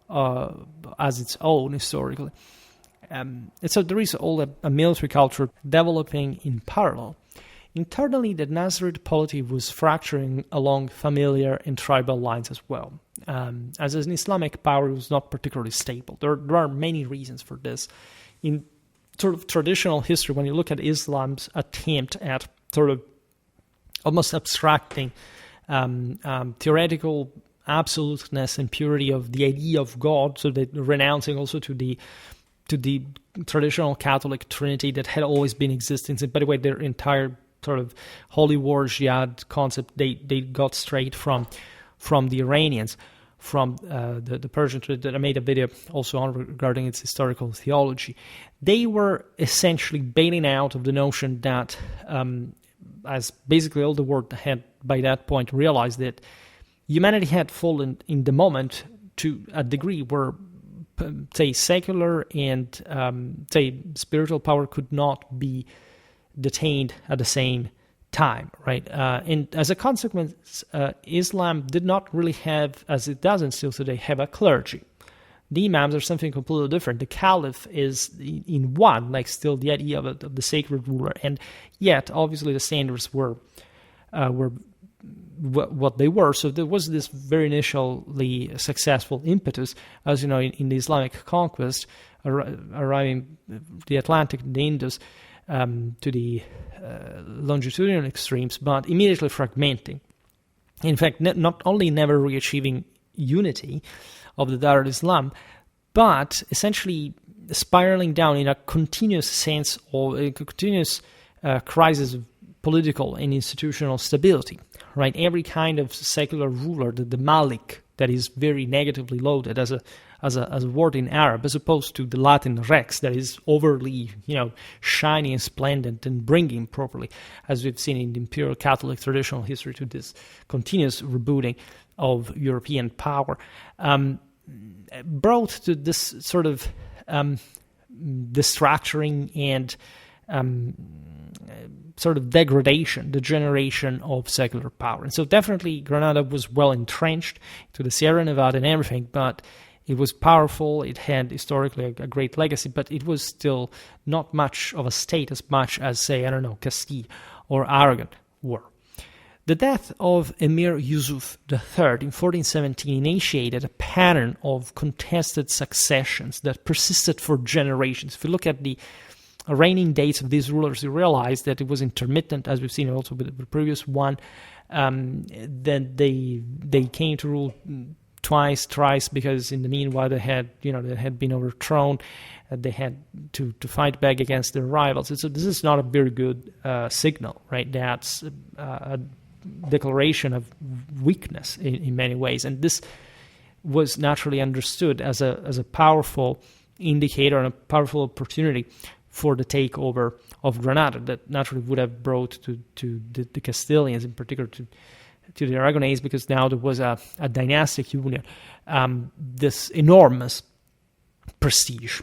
Speaker 1: as its own historically. And so there is all a military culture developing in parallel. Internally, the Nasrid polity was fracturing along familiar and tribal lines as well. As an Islamic power, it was not particularly stable. There are many reasons for this. In sort of traditional history, when you look at Islam's attempt at sort of almost abstracting theoretical absoluteness and purity of the idea of God, so that renouncing also to the traditional Catholic Trinity that had always been existing. And by the way, their entire sort of holy war jihad concept they got straight from the Iranians, from the Persian tradition that I made a video also on regarding its historical theology. They were essentially bailing out of the notion that, as basically all the world had by that point realized, that humanity had fallen in the moment to a degree where, say, secular and, say, spiritual power could not be detained at the same time, right? And as a consequence, Islam did not really have, as it doesn't still today, have a clergy. The imams are something completely different. The caliph is in one, like still the idea of the sacred ruler, and yet obviously the standards were what they were. So there was this very initially successful impetus, as you know, in the Islamic conquest, arriving the Atlantic and the Indus, to the longitudinal extremes, but immediately fragmenting. In fact, not only never re-achieving unity of the Dar al-Islam, but essentially spiraling down in a continuous sense of a continuous crisis of political and institutional stability, right? Every kind of secular ruler, the Malik, that is very negatively loaded as a word in Arab, as opposed to the Latin rex, that is overly, shiny and splendid and bringing properly, as we've seen in the imperial Catholic traditional history, to this continuous rebooting of European power, brought to this sort of destructuring and sort of degeneration of secular power. And so definitely Granada was well entrenched to the Sierra Nevada and everything, but it was powerful. It had historically a great legacy, but it was still not much of a state as much as, say, Castile or Aragon were. The death of Emir Yusuf III in 1417 initiated a pattern of contested successions that persisted for generations. If you look at the reigning dates of these rulers, you realize that it was intermittent, as we've seen also with the previous one. Then they came to rule twice, thrice, because in the meanwhile they had been overthrown. They had to fight back against their rivals. So this is not a very good signal, right? That's a declaration of weakness in many ways, and this was naturally understood as a powerful indicator and a powerful opportunity for the takeover of Granada that naturally would have brought to the Castilians, in particular to the Aragonese, because now there was a dynastic union, this enormous prestige,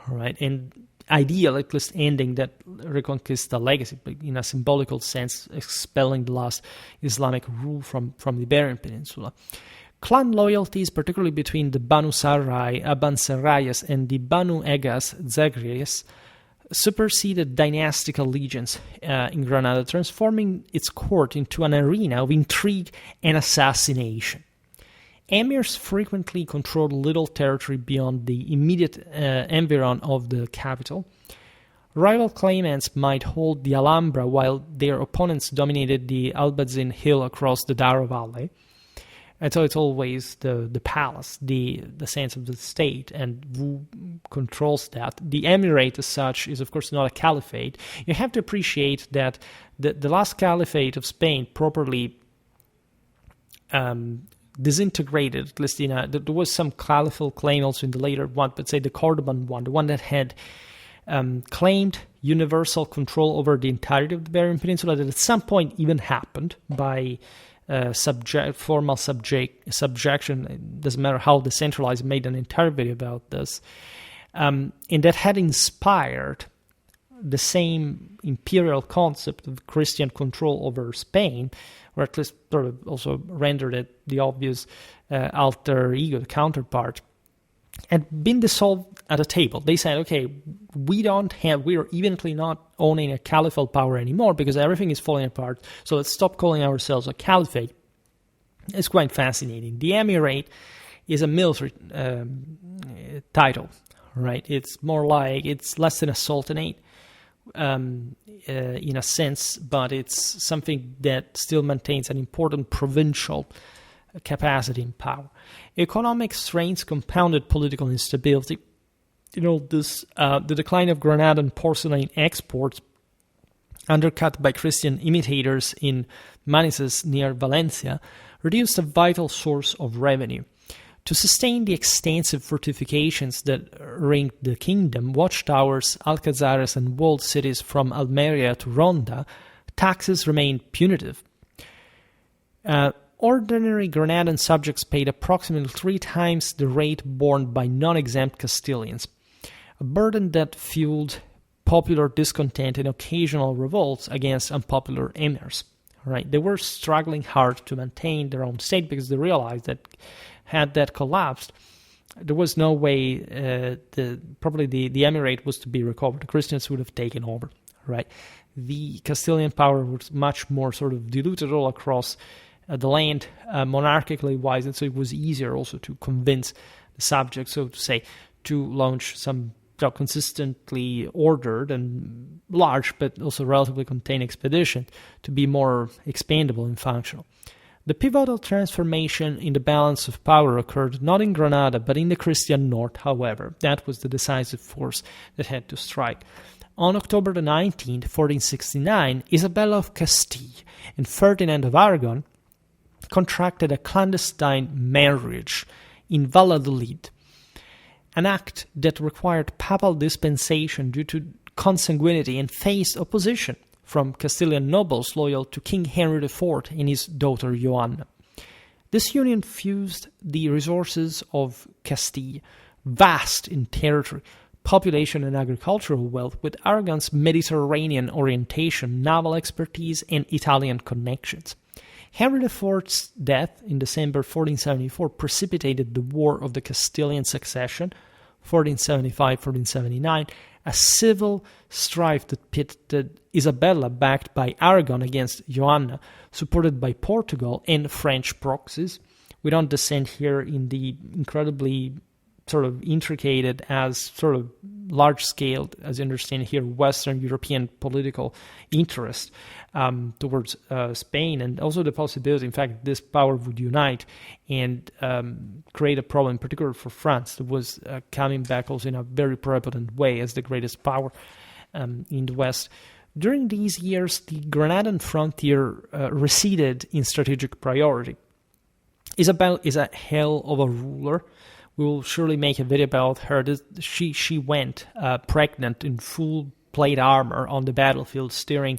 Speaker 1: right, and ideal, at least ending that Reconquista legacy, but in a symbolical sense, expelling the last Islamic rule from the Iberian Peninsula. Clan loyalties, particularly between the Banu Sarrai, Abansarrayas, and the Banu Egas Zagreus, superseded dynastic allegiance in Granada, transforming its court into an arena of intrigue and assassination. Emirs frequently controlled little territory beyond the immediate environ of the capital. Rival claimants might hold the Alhambra while their opponents dominated the Albaicin hill across the Darro Valley. And so it's always the palace, the sense of the state, and who controls that. The emirate as such is, of course, not a caliphate. You have to appreciate that the last caliphate of Spain properly disintegrated, at least there was some caliphal claim also in the later one, but say the Cordoban one, the one that had claimed universal control over the entirety of the Iberian Peninsula, that at some point even happened by formal subjection. It doesn't matter how decentralized, made an entire video about this, and that had inspired the same imperial concept of Christian control over Spain, or at least sort of also rendered it the obvious alter ego, the counterpart, and been dissolved at a table. They said, okay, we are evidently not owning a caliphal power anymore because everything is falling apart, so let's stop calling ourselves a caliphate. It's quite fascinating. The emirate is a military title, right? It's more like, it's less than a sultanate in a sense, but it's something that still maintains an important provincial capacity and power. Economic strains compounded political instability. The decline of Granadan porcelain exports, undercut by Christian imitators in Manises near Valencia, reduced a vital source of revenue. To sustain the extensive fortifications that ringed the kingdom, watchtowers, alcazares, and walled cities from Almeria to Ronda, taxes remained punitive. Ordinary Granadan subjects paid approximately 3 times the rate borne by non-exempt Castilians, a burden that fueled popular discontent and occasional revolts against unpopular emirs. Right? They were struggling hard to maintain their own state because they realized that had that collapsed, there was no way probably the emirate was to be recovered. The Christians would have taken over. Right? The Castilian power was much more sort of diluted all across the land, monarchically wise, and so it was easier also to convince the subjects, so to say, to launch some consistently ordered and large, but also relatively contained expedition to be more expandable and functional. The pivotal transformation in the balance of power occurred not in Granada, but in the Christian north, however. That was the decisive force that had to strike. On October the 19th, 1469, Isabella of Castile and Ferdinand of Aragon contracted a clandestine marriage in Valladolid, an act that required papal dispensation due to consanguinity and faced opposition from Castilian nobles loyal to King Henry IV and his daughter Joanna. This union fused the resources of Castile, vast in territory, population and agricultural wealth, with Aragon's Mediterranean orientation, naval expertise, and Italian connections. Henry IV's death in December 1474 precipitated the War of the Castilian Succession, 1475-1479, a civil strife that pitted Isabella, backed by Aragon, against Joanna, supported by Portugal and French proxies. We don't descend here in the incredibly sort of intricate, as sort of large-scale, as you understand here, Western European political interest towards Spain, and also the possibility, in fact, this power would unite and create a problem, in particular for France, that was coming back also in a very prepotent way as the greatest power in the West. During these years, the Granadan frontier receded in strategic priority. Isabel is a hell of a ruler. We will surely make a video about her. She went pregnant in full plate armor on the battlefield, steering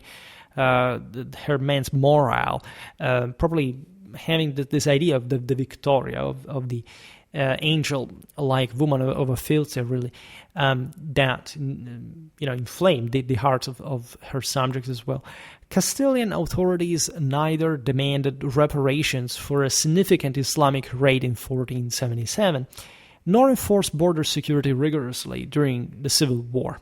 Speaker 1: her men's morale, probably having this idea of the Victoria, of the angel-like woman of a filter, really, that inflamed the hearts of her subjects as well. Castilian authorities neither demanded reparations for a significant Islamic raid in 1477, nor enforced border security rigorously during the Civil War.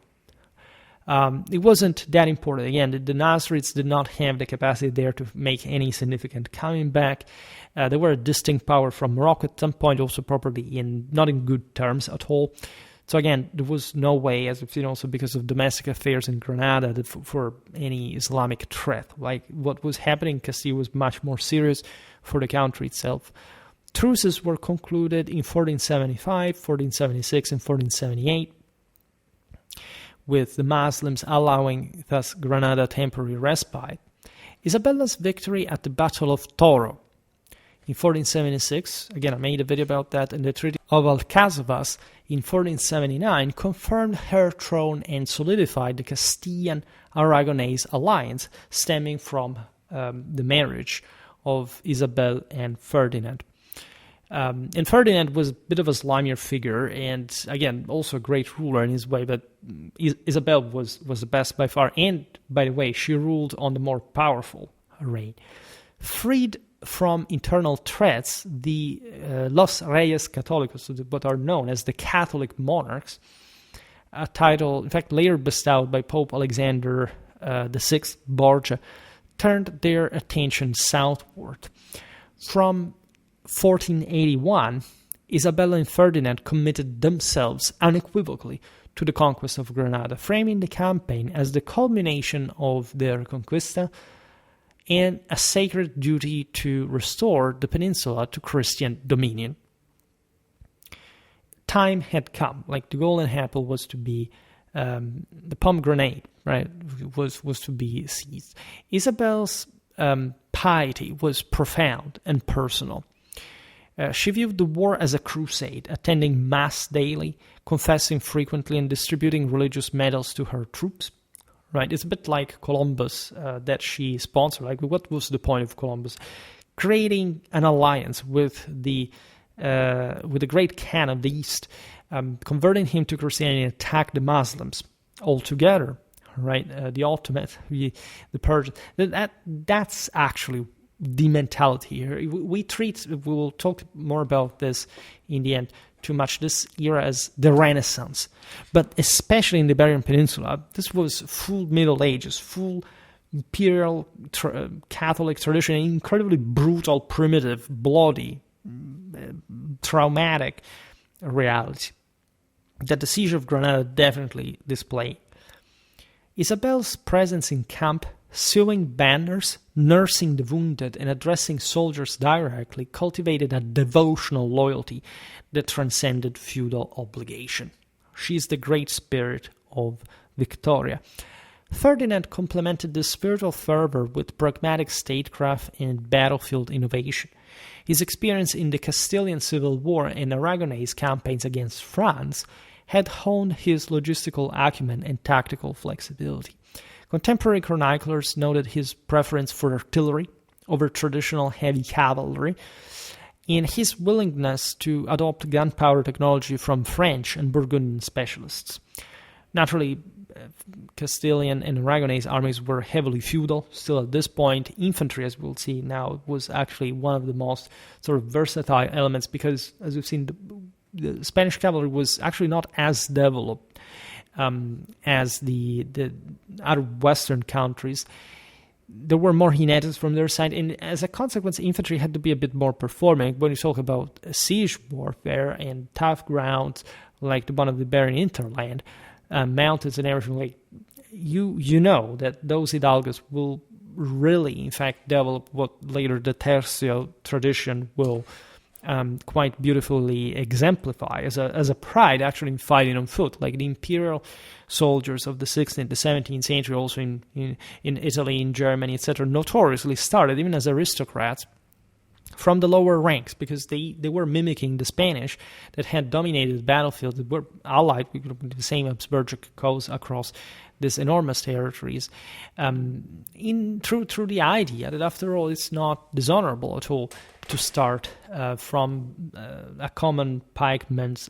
Speaker 1: It wasn't that important. Again, the Nasrids did not have the capacity there to make any significant coming back. They were a distinct power from Morocco at some point, also probably not in good terms at all. So again, there was no way, as we've seen also because of domestic affairs in Granada, that for any Islamic threat. Like what was happening in Castile was much more serious for the country itself. Truces were concluded in 1475, 1476, and 1478, with the Muslims allowing thus Granada temporary respite. Isabella's victory at the Battle of Toro in 1476, again I made a video about that, and the Treaty of Alcazabas in 1479 confirmed her throne and solidified the Castilian-Aragonese alliance stemming from the marriage of Isabel and Ferdinand. And Ferdinand was a bit of a slimier figure, and again, also a great ruler in his way, but Isabel was the best by far, and by the way, she ruled on the more powerful reign. Freed from internal threats, the Los Reyes Católicos, what are known as the Catholic monarchs, a title, in fact, later bestowed by Pope Alexander VI Borgia, turned their attention southward. From 1481, Isabella and Ferdinand committed themselves unequivocally to the conquest of Granada, framing the campaign as the culmination of their Reconquista and a sacred duty to restore the peninsula to Christian dominion. Time had come, like the golden apple was to be, the pomegranate, right, was to be seized. Isabel's piety was profound and personal. She viewed the war as a crusade, attending mass daily, confessing frequently, and distributing religious medals to her troops. Right, it's a bit like Columbus that she sponsored. Like, what was the point of Columbus? Creating an alliance with the great Khan of the East, converting him to Christianity, and attack the Muslims altogether. Right, the Ottoman, the Persian. That's actually the mentality here. We will talk more about this in the end, too much this era as the Renaissance. But especially in the Iberian Peninsula, this was full Middle Ages, full imperial Catholic tradition, incredibly brutal, primitive, bloody, traumatic reality that the siege of Granada definitely displayed. Isabel's presence in camp, sewing banners, nursing the wounded, and addressing soldiers directly cultivated a devotional loyalty that transcended feudal obligation. She is the great spirit of Victoria. Ferdinand complemented this spiritual fervor with pragmatic statecraft and battlefield innovation. His experience in the Castilian Civil War and Aragonese campaigns against France had honed his logistical acumen and tactical flexibility. Contemporary chroniclers noted his preference for artillery over traditional heavy cavalry, and his willingness to adopt gunpowder technology from French and Burgundian specialists. Naturally, Castilian and Aragonese armies were heavily feudal. Still at this point, infantry, as we'll see now, was actually one of the most sort of versatile elements because, as we've seen, the Spanish cavalry was actually not as developed as the other Western countries. There were more jinetes from their side, and as a consequence, infantry had to be a bit more performing. When you talk about siege warfare and tough grounds like the one of the Iberian hinterland, mountains and everything, like you know that those hidalgos will really, in fact, develop what later the tercio tradition will quite beautifully exemplify as a pride actually in fighting on foot, like the imperial soldiers of the 16th, the 17th century, also in Italy, in Germany, etc., notoriously started even as aristocrats from the lower ranks because they were mimicking the Spanish that had dominated the battlefield, that were allied with the same Habsburgic cause across these enormous territories, through the idea that after all it's not dishonorable at all to start from a common pikeman's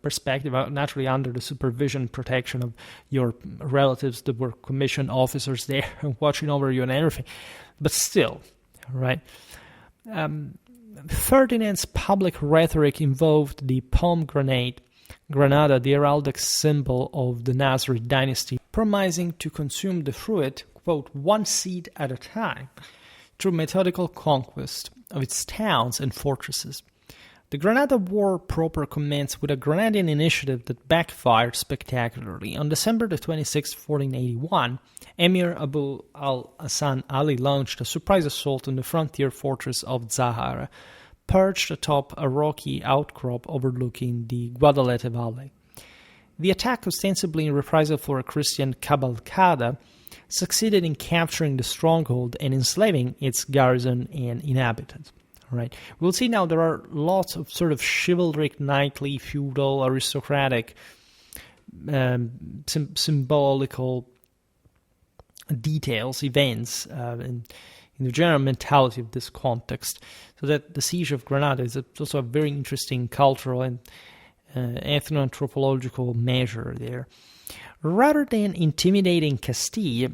Speaker 1: perspective, naturally under the supervision and protection of your relatives that were commissioned officers there watching over you and everything. But still, right? Ferdinand's public rhetoric involved the pomegranate Granada, the heraldic symbol of the Nasrid dynasty, promising to consume the fruit, quote, one seed at a time, through methodical conquest of its towns and fortresses. The Granada War proper commenced with a Granadian initiative that backfired spectacularly. On December the 26th, 1481, Emir Abu al-Hasan Ali launched a surprise assault on the frontier fortress of Zahara, perched atop a rocky outcrop overlooking the Guadalete Valley. The attack, ostensibly in reprisal for a Christian cavalcada, succeeded in capturing the stronghold and enslaving its garrison and inhabitants. Right. We'll see now there are lots of sort of chivalric, knightly, feudal, aristocratic, symbolical details, events in the general mentality of this context. So that the siege of Granada is also a very interesting cultural and ethno-anthropological measure there. Rather than intimidating Castile,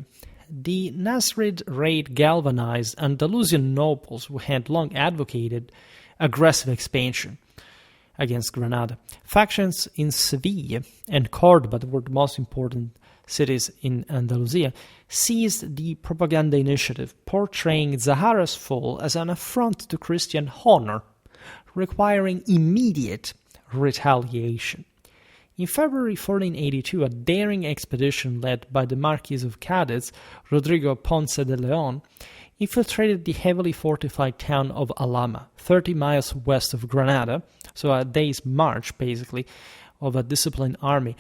Speaker 1: the Nasrid raid galvanized Andalusian nobles who had long advocated aggressive expansion against Granada. Factions in Seville and Córdoba, that were the most important cities in Andalusia, seized the propaganda initiative, portraying Zahara's fall as an affront to Christian honor, requiring immediate retaliation. In February 1482, a daring expedition led by the Marquis of Cádiz, Rodrigo Ponce de León, infiltrated the heavily fortified town of Alhambra, 30 miles west of Granada, so a day's march, basically, of a disciplined army,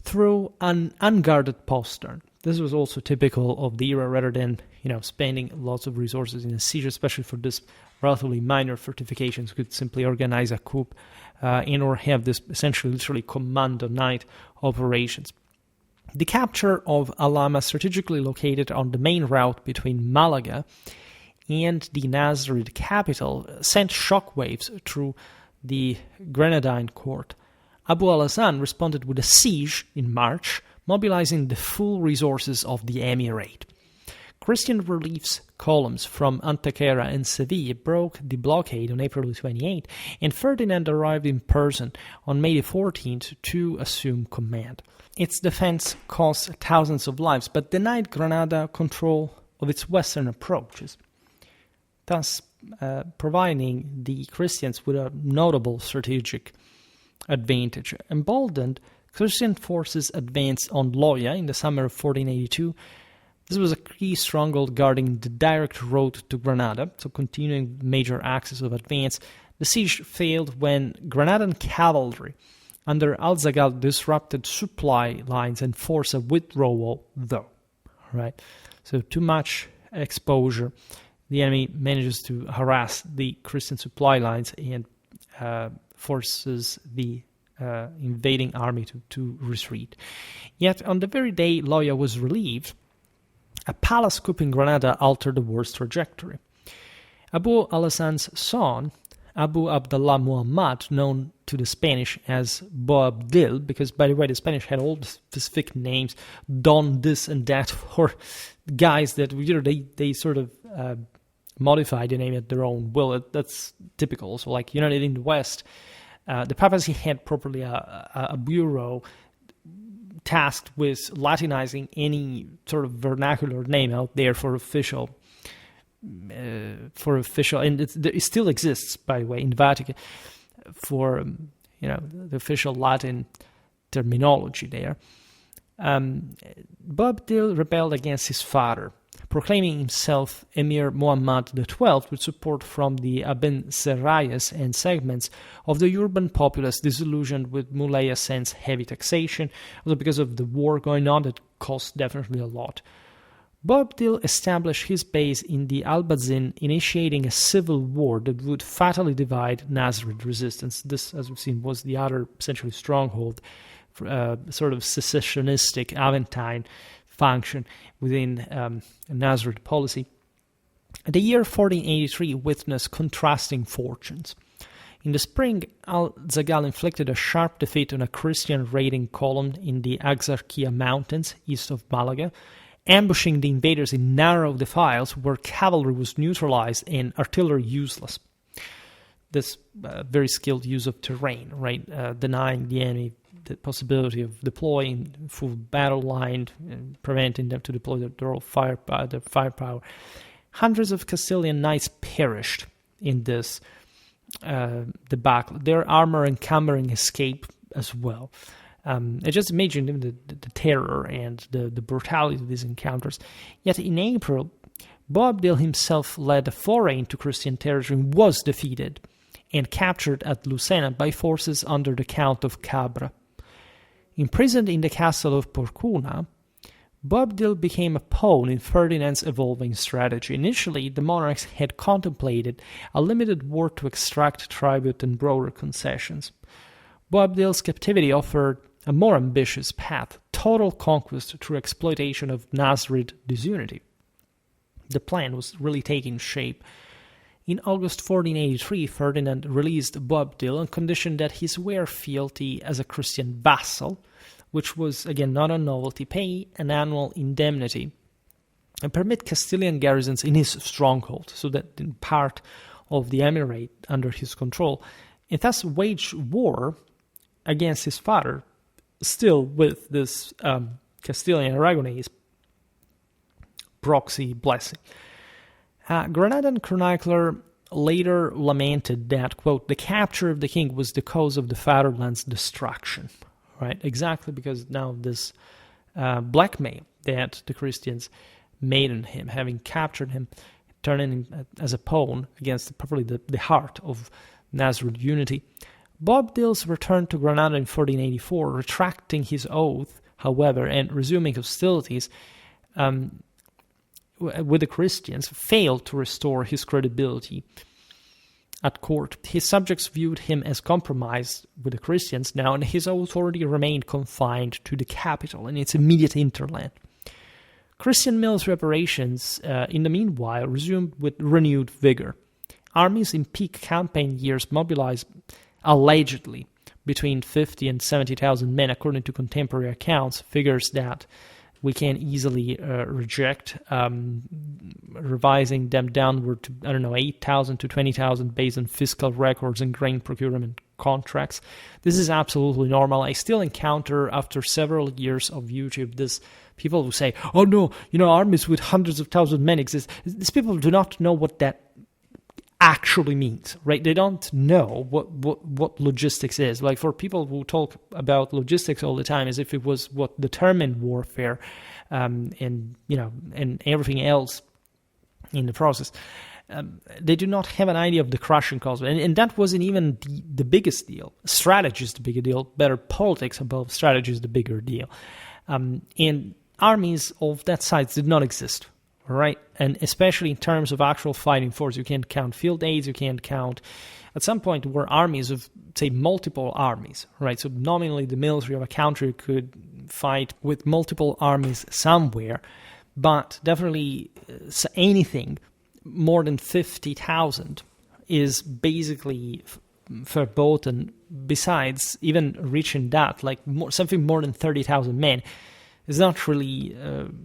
Speaker 1: through an unguarded postern. This was also typical of the era, rather than spending lots of resources in a siege, especially for this relatively minor fortifications, could simply organize a coup or have this essentially literally commando night operations. The capture of Alhambra, strategically located on the main route between Malaga and the Nasrid capital, sent shockwaves through the Grenadine court. Abu al-Hasan responded with a siege in March, mobilizing the full resources of the Emirate. Christian relief's columns from Antequera and Seville broke the blockade on April 28, and Ferdinand arrived in person on May 14th to assume command. Its defense cost thousands of lives, but denied Granada control of its western approaches, thus providing the Christians with a notable strategic advantage. Emboldened, Christian forces advanced on Loya in the summer of 1482. This was a key stronghold guarding the direct road to Granada, so continuing major axis of advance. The siege failed when Granadan cavalry under al-Zagal disrupted supply lines and forced a withdrawal, though. right? So too much exposure. The enemy manages to harass the Christian supply lines and forces the invading army to retreat. Yet on the very day Loya was relieved, a palace coup in Granada altered the war's trajectory. Abu al-Hasan's son, Abu Abdallah Muhammad, known to the Spanish as Boabdil, because, by the way, the Spanish had all the specific names, Don this and that, for guys that they sort of modified the name at their own will. That's typical. So, like, in the West, the papacy had properly a bureau tasked with Latinizing any sort of vernacular name out there for official, and it still exists, by the way, in the Vatican for the official Latin terminology there. Boabdil rebelled against his father, proclaiming himself Emir Muhammad XII with support from the Aben Serrayas and segments of the urban populace disillusioned with Mulay Hassan's heavy taxation, although because of the war going on that cost definitely a lot. Boabdil established his base in the Alhambra, initiating a civil war that would fatally divide Nasrid resistance. This, as we've seen, was the other essentially stronghold, sort of secessionistic Aventine function within Nasrid policy. The year 1483 witnessed contrasting fortunes. In the spring, al-Zagal inflicted a sharp defeat on a Christian raiding column in the Axarquia Mountains east of Malaga, ambushing the invaders in narrow defiles where cavalry was neutralized and artillery useless. This very skilled use of terrain, right, denying the enemy the possibility of deploying full battle line and preventing them to deploy their firepower. Hundreds of Castilian knights perished in this debacle. Their armor encumbering escape as well. I just imagine the terror and the brutality of these encounters. Yet in April, Boabdil himself led a foray into Christian territory and was defeated and captured at Lucena by forces under the Count of Cabra. Imprisoned in the castle of Porcuna, Boabdil became a pawn in Ferdinand's evolving strategy. Initially, the monarchs had contemplated a limited war to extract tribute and broader concessions. Boabdil's captivity offered a more ambitious path, total conquest through exploitation of Nasrid disunity. The plan was really taking shape. In August 1483, Ferdinand released Boabdil on condition that he swear fealty as a Christian vassal, which was, again, not a novelty, pay an annual indemnity, and permit Castilian garrisons in his stronghold, so that in part of the emirate under his control, and thus wage war against his father, still with this Castilian Aragonese proxy blessing. Granadan chronicler later lamented that, quote, the capture of the king was the cause of the fatherland's destruction, right? Exactly because now this blackmail that the Christians made on him, having captured him, turning him as a pawn against probably the heart of Nasrid unity. Boabdil's return to Granada in 1484, retracting his oath, however, and resuming hostilities with the Christians, failed to restore his credibility at court. His subjects viewed him as compromised with the Christians now, and his authority remained confined to the capital and its immediate hinterland. Christian military operations, in the meanwhile, resumed with renewed vigor. Armies in peak campaign years mobilized allegedly between 50 and 70,000 men, according to contemporary accounts, figures that we can easily reject, revising them downward to, 8,000 to 20,000 based on fiscal records and grain procurement contracts. This is absolutely normal. I still encounter, after several years of YouTube, this people who say, oh no, armies with hundreds of thousands of men exist. These people do not know what that actually means, right? They don't know what logistics is. Like, for people who talk about logistics all the time as if it was what determined warfare, and everything else in the process, they do not have an idea of the crushing cost. And that wasn't even the biggest deal. Strategy is the bigger deal. Better politics above strategy is the bigger deal. And armies of that size did not exist, right? And especially in terms of actual fighting force, you can't count field aids, you can't count. At some point, there were armies of, say, multiple armies, right? So nominally, the military of a country could fight with multiple armies somewhere, but definitely anything more than 50,000 is basically verboten. Besides, even reaching that, like something more than 30,000 men, is not really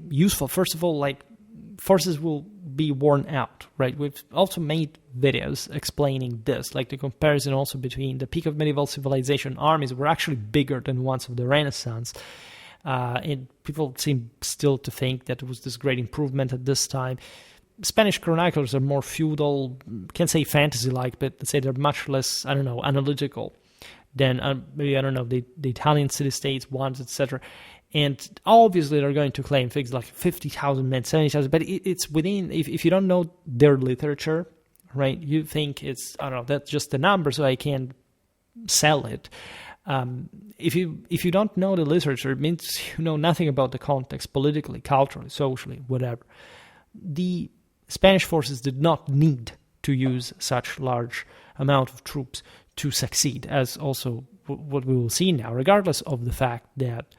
Speaker 1: useful. First of all, like, forces will be worn out, right? We've also made videos explaining this, like the comparison also between the peak of medieval civilization armies were actually bigger than ones of the Renaissance. And people seem still to think that it was this great improvement at this time. Spanish chroniclers are more feudal, can't say fantasy-like, but let's say they're much less, analytical than maybe, the Italian city-states ones, etc. And obviously they're going to claim things like 50,000 men, 70,000, but it's within, if you don't know their literature, right, you think it's, that's just the number, so I can sell it. If you don't know the literature, it means you know nothing about the context, politically, culturally, socially, whatever. The Spanish forces did not need to use such large amount of troops to succeed, as also what we will see now, regardless of the fact that,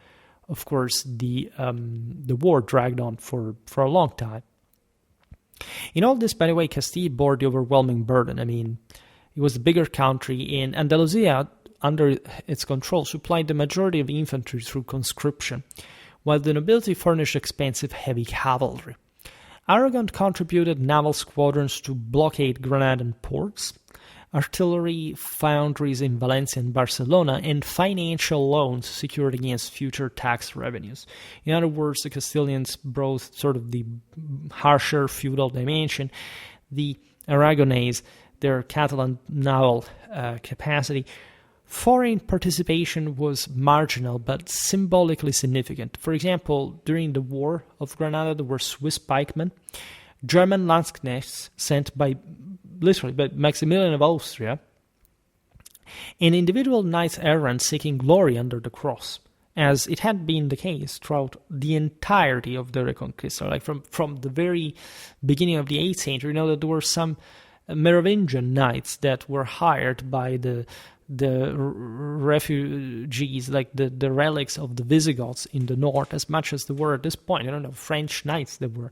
Speaker 1: of course, the war dragged on for a long time. In all this, by the way, Castile bore the overwhelming burden. I mean, it was the bigger country, in Andalusia, under its control, supplied the majority of infantry through conscription, while the nobility furnished expensive heavy cavalry. Aragon contributed naval squadrons to blockade Granadan ports, artillery foundries in Valencia and Barcelona, and financial loans secured against future tax revenues. In other words, the Castilians brought sort of the harsher feudal dimension. The Aragonese, their Catalan naval capacity. Foreign participation was marginal but symbolically significant. For example, during the War of Granada, there were Swiss pikemen, German Landsknechts sent by Maximilian of Austria, and individual knights errant seeking glory under the cross, as it had been the case throughout the entirety of the Reconquista. Like from the very beginning of the 8th century, you know that there were some Merovingian knights that were hired by the refugees, like the relics of the Visigoths in the north, as much as there were at this point, French knights that were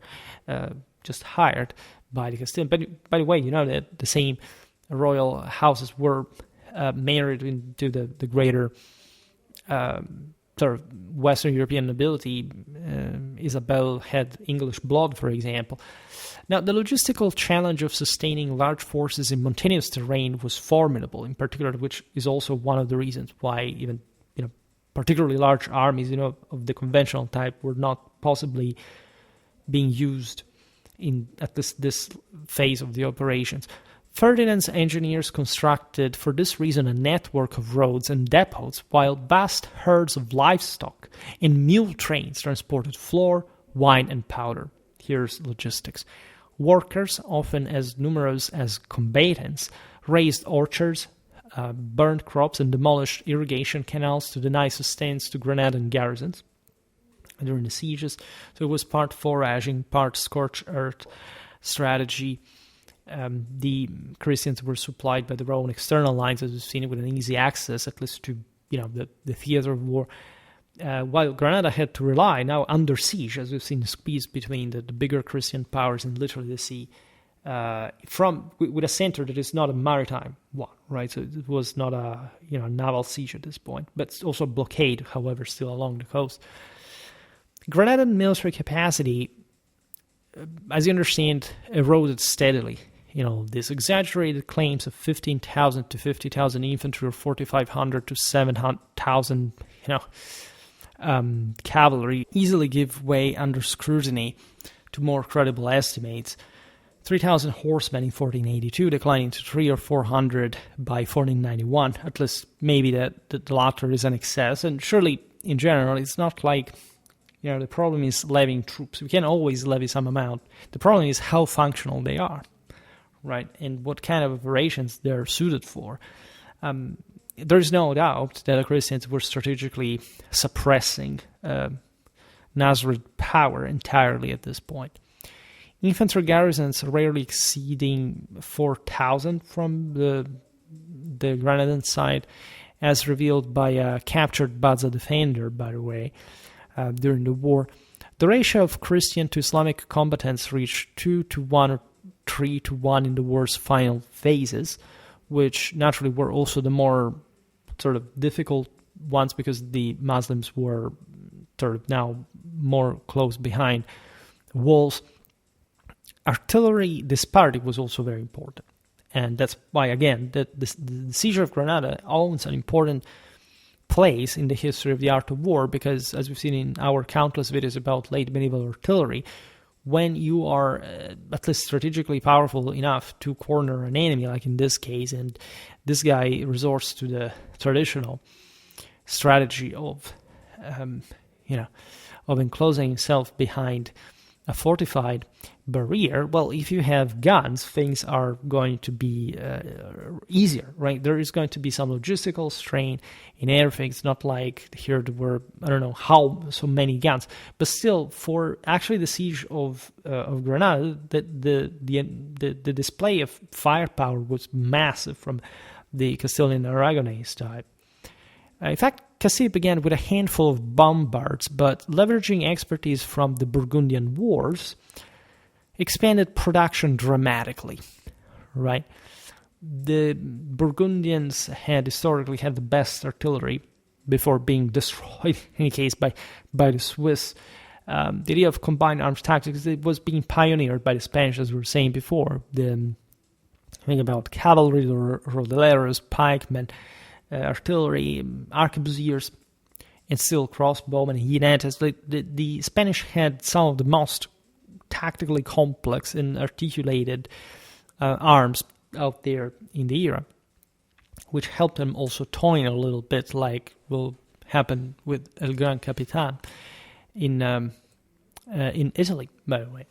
Speaker 1: just hired by the Castilians. But by the way, that the same royal houses were married into the greater sort of Western European nobility. Isabel had English blood, for example. Now, the logistical challenge of sustaining large forces in mountainous terrain was formidable, in particular, which is also one of the reasons why even particularly large armies, of the conventional type, were not possibly being used at this phase of the operations. Ferdinand's engineers constructed, for this reason, a network of roads and depots, while vast herds of livestock and mule trains transported flour, wine, and powder. Here's logistics. Workers, often as numerous as combatants, raised orchards, burned crops, and demolished irrigation canals to deny sustenance to Granadan garrisons during the sieges. So it was part foraging, part scorched earth strategy. The Christians were supplied by their own external lines, as we've seen, with an easy access, at least to the theater of war. While Granada had to rely, now under siege, as we've seen, the squeeze between the bigger Christian powers and literally the sea, with a center that is not a maritime one, right? So it was not a naval siege at this point, but also a blockade, however, still along the coast. Granadan military capacity, as you understand, eroded steadily. These exaggerated claims of 15,000 to 50,000 infantry or 4,500 to 7,000, cavalry easily give way under scrutiny to more credible estimates. 3,000 horsemen in 1482, declining to 300 or 400 by 1491. At least maybe that the latter is an excess. And surely, in general, it's not like the problem is levying troops. We can always levy some amount. The problem is how functional they are, right? And what kind of operations they're suited for. There's no doubt that the Christians were strategically suppressing Nasrid power entirely at this point. Infantry garrisons rarely exceeding 4,000 from the Granadan side, as revealed by a captured Baza defender, by the way, during the war. The ratio of Christian to Islamic combatants reached 2-1 or 3-1 in the war's final phases, which naturally were also the more sort of difficult ones because the Muslims were sort of now more close behind walls. Artillery disparity was also very important. And that's why, again, the siege of Granada owns an important place in the history of the art of war, because as we've seen in our countless videos about late medieval artillery, when you are at least strategically powerful enough to corner an enemy, like in this case, and this guy resorts to the traditional strategy of, of enclosing himself behind a fortified barrier, well, if you have guns, things are going to be easier, right? There is going to be some logistical strain in everything. It's not like here there were, I don't know how so many guns, but still, for actually the siege of Granada, the display of firepower was massive from the Castilian Aragonese type. In fact, Castile began with a handful of bombards, but leveraging expertise from the Burgundian Wars, expanded production dramatically, right? The Burgundians had historically had the best artillery before being destroyed, in any case, by the Swiss. The idea of combined arms tactics, it was being pioneered by the Spanish, as we were saying before. Think about cavalry, rodelleros, pikemen, artillery, arquebusiers, and still crossbowmen, jinetes. The Spanish had some of the most tactically complex and articulated arms out there in the era, which helped them also toying a little bit, like will happen with El Gran Capitan in Italy, by the way.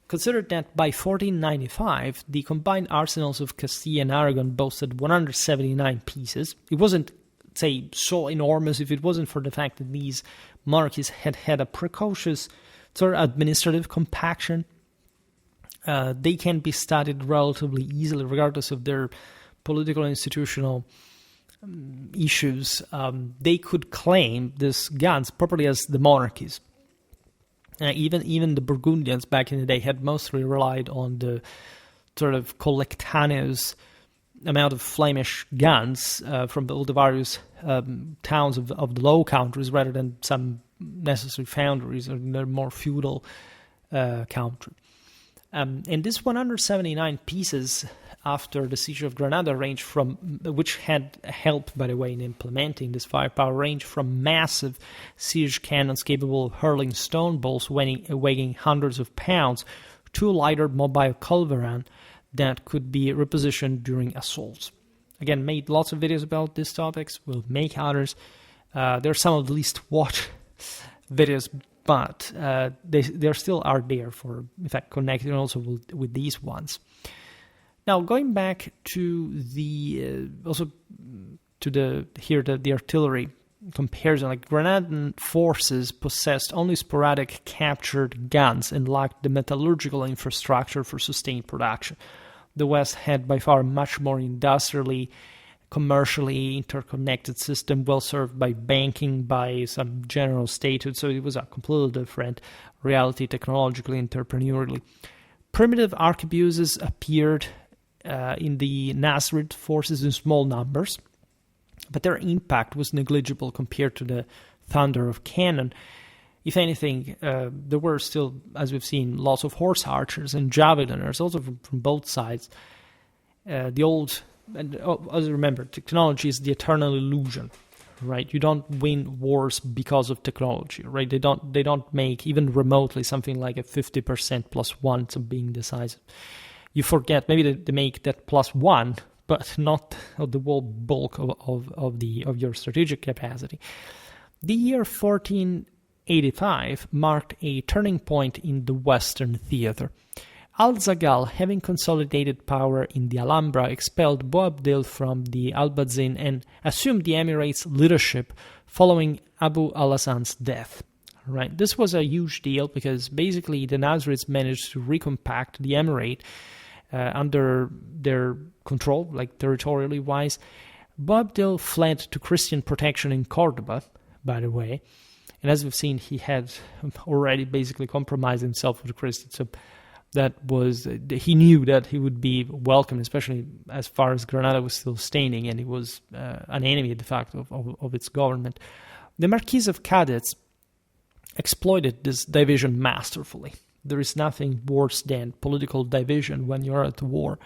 Speaker 1: Consider that by 1495, the combined arsenals of Castile and Aragon boasted 179 pieces. It wasn't, say, so enormous if it wasn't for the fact that these monarchies had a precocious sort of administrative compaction. They can be studied relatively easily, regardless of their political and institutional issues. They could claim these guns properly as the monarchies. Even the Burgundians back in the day had mostly relied on the sort of collectaneous amount of Flemish guns from all the various towns of the Low Countries, rather than some necessary foundries or the more feudal country. And this 179 pieces after the siege of Granada ranged from, which had helped, by the way, in implementing this firepower, ranged from massive siege cannons capable of hurling stone balls weighing hundreds of pounds to lighter mobile culverin that could be repositioned during assaults. Again, made lots of videos about these topics. We'll make others. They're some of the least watched videos, but they still are there for, in fact, connecting also with these ones. Now, going back to the artillery comparison, like Granadan forces possessed only sporadic captured guns and lacked the metallurgical infrastructure for sustained production. The West had by far a much more industrially, commercially interconnected system, well served by banking, by some general statehood, so it was a completely different reality technologically, entrepreneurially. Primitive arquebuses appeared in the Nasrid forces in small numbers, but their impact was negligible compared to the thunder of cannon. If anything, there were still, as we've seen, lots of horse archers and javeliners, also from both sides. As remember, technology is the eternal illusion, right? You don't win wars because of technology, right? They don't make even remotely something like a 50% plus one to being decisive. You forget, maybe they make that plus one, but not of the whole bulk of your strategic capacity. The year 1485 marked a turning point in the Western theater. Al-Zagal, having consolidated power in the Alhambra, expelled Boabdil from the al-Hasan and assumed the Emirates' leadership following Abu al-Hasan's death. right? This was a huge deal because basically the Nasrids managed to recompact the Emirate under their control, like territorially wise. Boabdil fled to Christian protection in Cordoba, by the way, and as we've seen, he had already basically compromised himself with the Christians, so he knew that he would be welcome, especially as far as Granada was still standing, and he was an enemy, de facto, of its government. The Marquis of Cadiz exploited this division masterfully. There is nothing worse than political division when you're at war.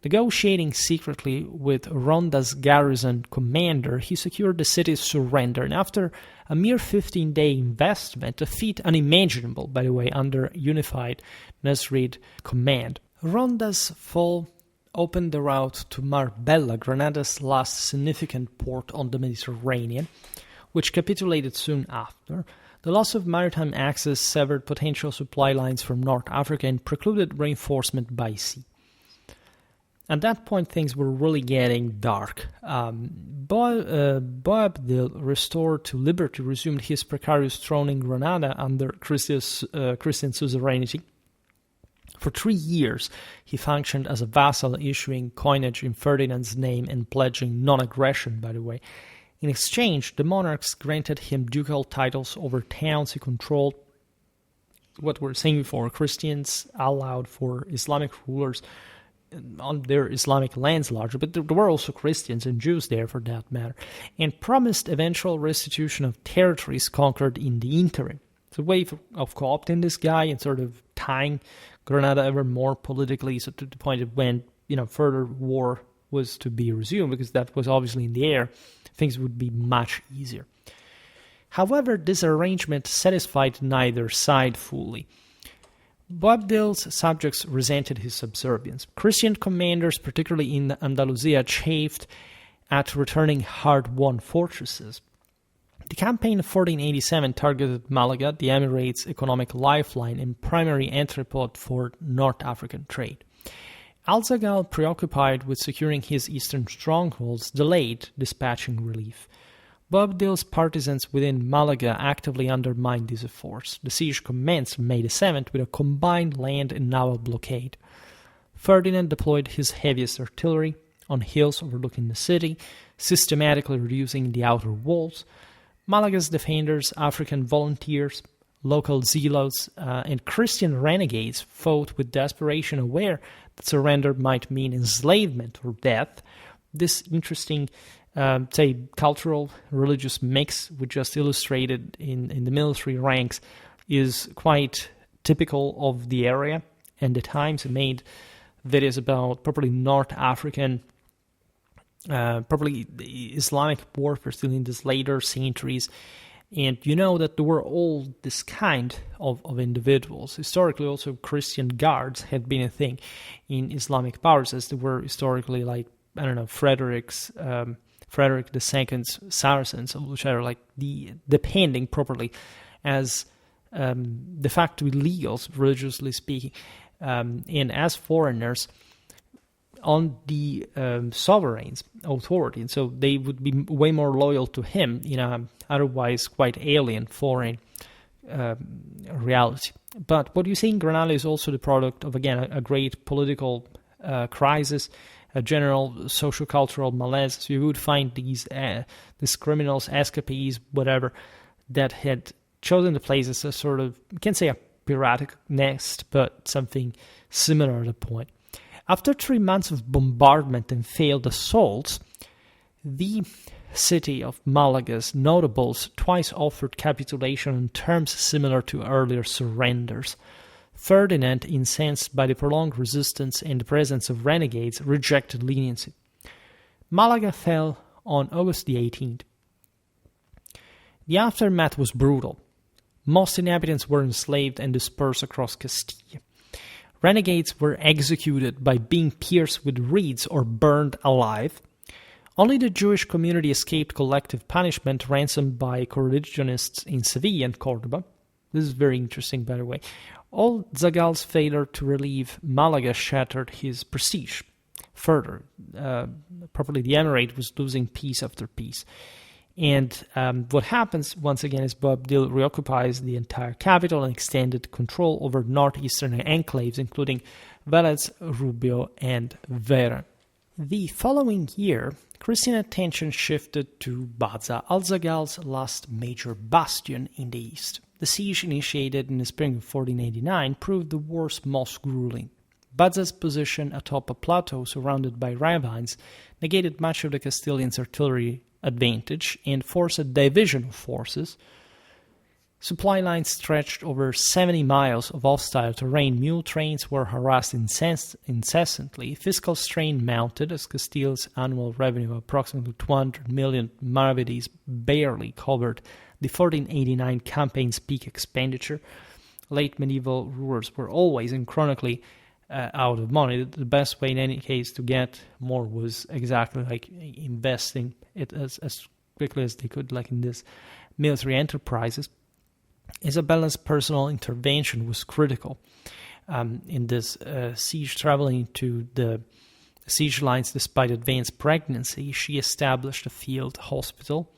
Speaker 1: Negotiating secretly with Ronda's garrison commander, he secured the city's surrender, and after a mere 15-day investment, a feat unimaginable, by the way, under unified Nasrid command, Ronda's fall opened the route to Marbella, Granada's last significant port on the Mediterranean, which capitulated soon after. The loss of maritime access severed potential supply lines from North Africa and precluded reinforcement by sea. At that point, things were really getting dark. Boabdil, restored to liberty, resumed his precarious throne in Granada under Christian suzerainty. For 3 years, he functioned as a vassal, issuing coinage in Ferdinand's name and pledging non-aggression, by the way. In exchange, the monarchs granted him ducal titles over towns he controlled. What we're saying before, Christians allowed for Islamic rulers on their Islamic lands largely, but there were also Christians and Jews there for that matter, and promised eventual restitution of territories conquered in the interim. It's a way of co-opting this guy and sort of tying Granada ever more politically, so to the point of when further war was to be resumed, because that was obviously in the air, things would be much easier. However, this arrangement satisfied neither side fully. Boabdil's subjects resented his subservience. Christian commanders, particularly in Andalusia, chafed at returning hard-won fortresses. The campaign of 1487 targeted Malaga, the Emirates' economic lifeline and primary entrepot for North African trade. Al-Zagal, preoccupied with securing his eastern strongholds, delayed dispatching relief. Boabdil's partisans within Malaga actively undermined these efforts. The siege commenced on May 7th with a combined land and naval blockade. Ferdinand deployed his heaviest artillery on hills overlooking the city, systematically reducing the outer walls. Malaga's defenders, African volunteers, local zealots, and Christian renegades fought with desperation, aware that surrender might mean enslavement or death. This interesting cultural, religious mix we just illustrated in the military ranks is quite typical of the area and the times. It made videos about probably North African, probably the Islamic warfare still in these later centuries. And you know that there were all this kind of individuals. Historically, also Christian guards had been a thing in Islamic powers, as they were historically Frederick II's Saracens, which are like depending properly as de facto illegals, religiously speaking, and as foreigners on the sovereign's authority. And so they would be way more loyal to him in a otherwise quite alien foreign reality. But what you see in Granada is also the product of, again, a great political crisis, a general social-cultural malaise. So you would find these criminals, escapees, whatever, that had chosen the place as a sort of, you can't say a piratic nest, but something similar at the point. After 3 months of bombardment and failed assaults, the city of Malaga's notables twice offered capitulation on terms similar to earlier surrenders. Ferdinand, incensed by the prolonged resistance and the presence of renegades, rejected leniency. Malaga fell on August the 18th. The aftermath was brutal. Most inhabitants were enslaved and dispersed across Castile. Renegades were executed by being pierced with reeds or burned alive. Only the Jewish community escaped collective punishment, ransomed by coreligionists in Seville and Cordoba. This is very interesting, by the way. Al-Zagal's failure to relieve Malaga shattered his prestige. Further, probably the Emirate was losing piece after piece. And what happens, once again, is Boabdil reoccupies the entire capital and extended control over northeastern enclaves, including Velez, Rubio, and Vera. The following year, Christian attention shifted to Baza, al-Zagal's last major bastion in the east. The siege, initiated in the spring of 1489, proved the war's most grueling. Baza's position atop a plateau surrounded by ravines negated much of the Castilians' artillery advantage and forced a division of forces. Supply lines stretched over 70 miles of hostile terrain. Mule trains were harassed incessantly. Fiscal strain mounted as Castile's annual revenue of approximately 200 million maravedis barely covered the 1489 campaign's peak expenditure. Late medieval rulers were always and chronically out of money. The best way in any case to get more was exactly like investing it as quickly as they could, like in this military enterprises. Isabella's personal intervention was critical in this siege. Traveling to the siege lines despite advanced pregnancy, she established a field hospital,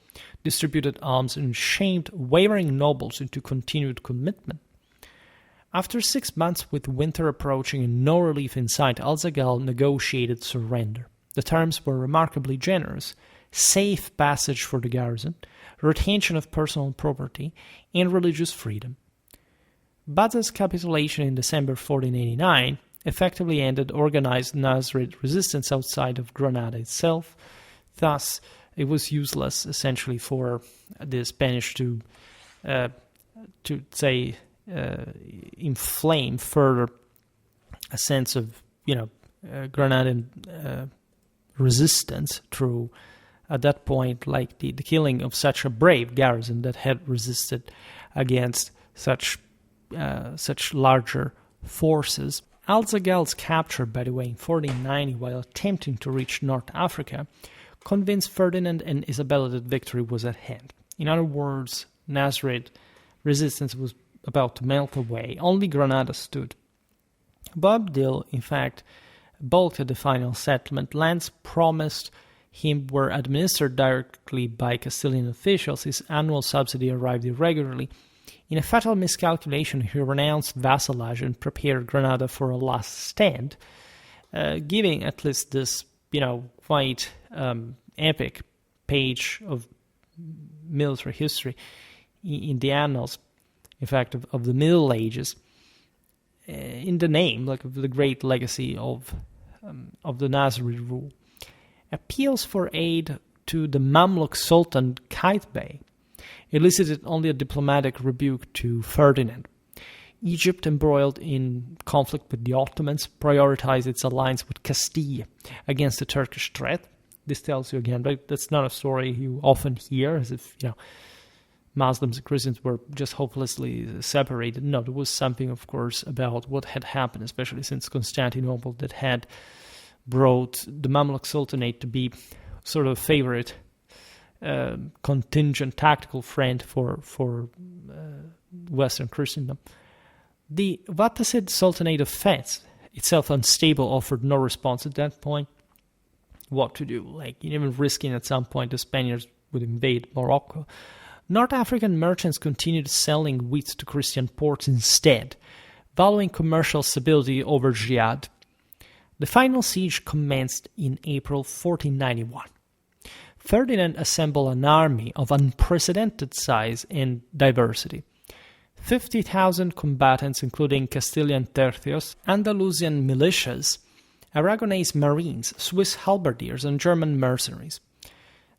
Speaker 1: distributed alms, and shamed wavering nobles into continued commitment. After 6 months, with winter approaching and no relief in sight, al-Zagal negotiated surrender. The terms were remarkably generous: safe passage for the garrison, retention of personal property, and religious freedom. Baza's capitulation in December 1489 effectively ended organized Nasrid resistance outside of Granada itself. Thus, it was useless, essentially, for the Spanish to inflame further a sense of, Granadan resistance through, at that point, like the killing of such a brave garrison that had resisted against such larger forces. Al-Zagal's capture, by the way, in 1490, while attempting to reach North Africa, convinced Ferdinand and Isabella that victory was at hand. In other words, Nasrid resistance was about to melt away. Only Granada stood. Boabdil, in fact, balked at the final settlement. Lands promised him were administered directly by Castilian officials. His annual subsidy arrived irregularly. In a fatal miscalculation, he renounced vassalage and prepared Granada for a last stand, giving at least this, quite epic page of military history in the annals, in fact, of the Middle Ages, in the name, like, of the great legacy of the Nasrid rule. Appeals for aid to the Mamluk Sultan Qaitbay elicited only a diplomatic rebuke to Ferdinand. Egypt, embroiled in conflict with the Ottomans, prioritized its alliance with Castile against the Turkish threat. This tells you again, but that's not a story you often hear, as if, Muslims and Christians were just hopelessly separated. No, there was something, of course, about what had happened, especially since Constantinople, that had brought the Mamluk Sultanate to be sort of favorite contingent tactical friend for Western Christendom. The Wattasid Sultanate of Fez, itself unstable, offered no response at that point. What to do? Like, even risking at some point the Spaniards would invade Morocco. North African merchants continued selling wheat to Christian ports instead, valuing commercial stability over jihad. The final siege commenced in April 1491. Ferdinand assembled an army of unprecedented size and diversity. 50,000 combatants, including Castilian tercios, Andalusian militias, Aragonese marines, Swiss halberdiers, and German mercenaries.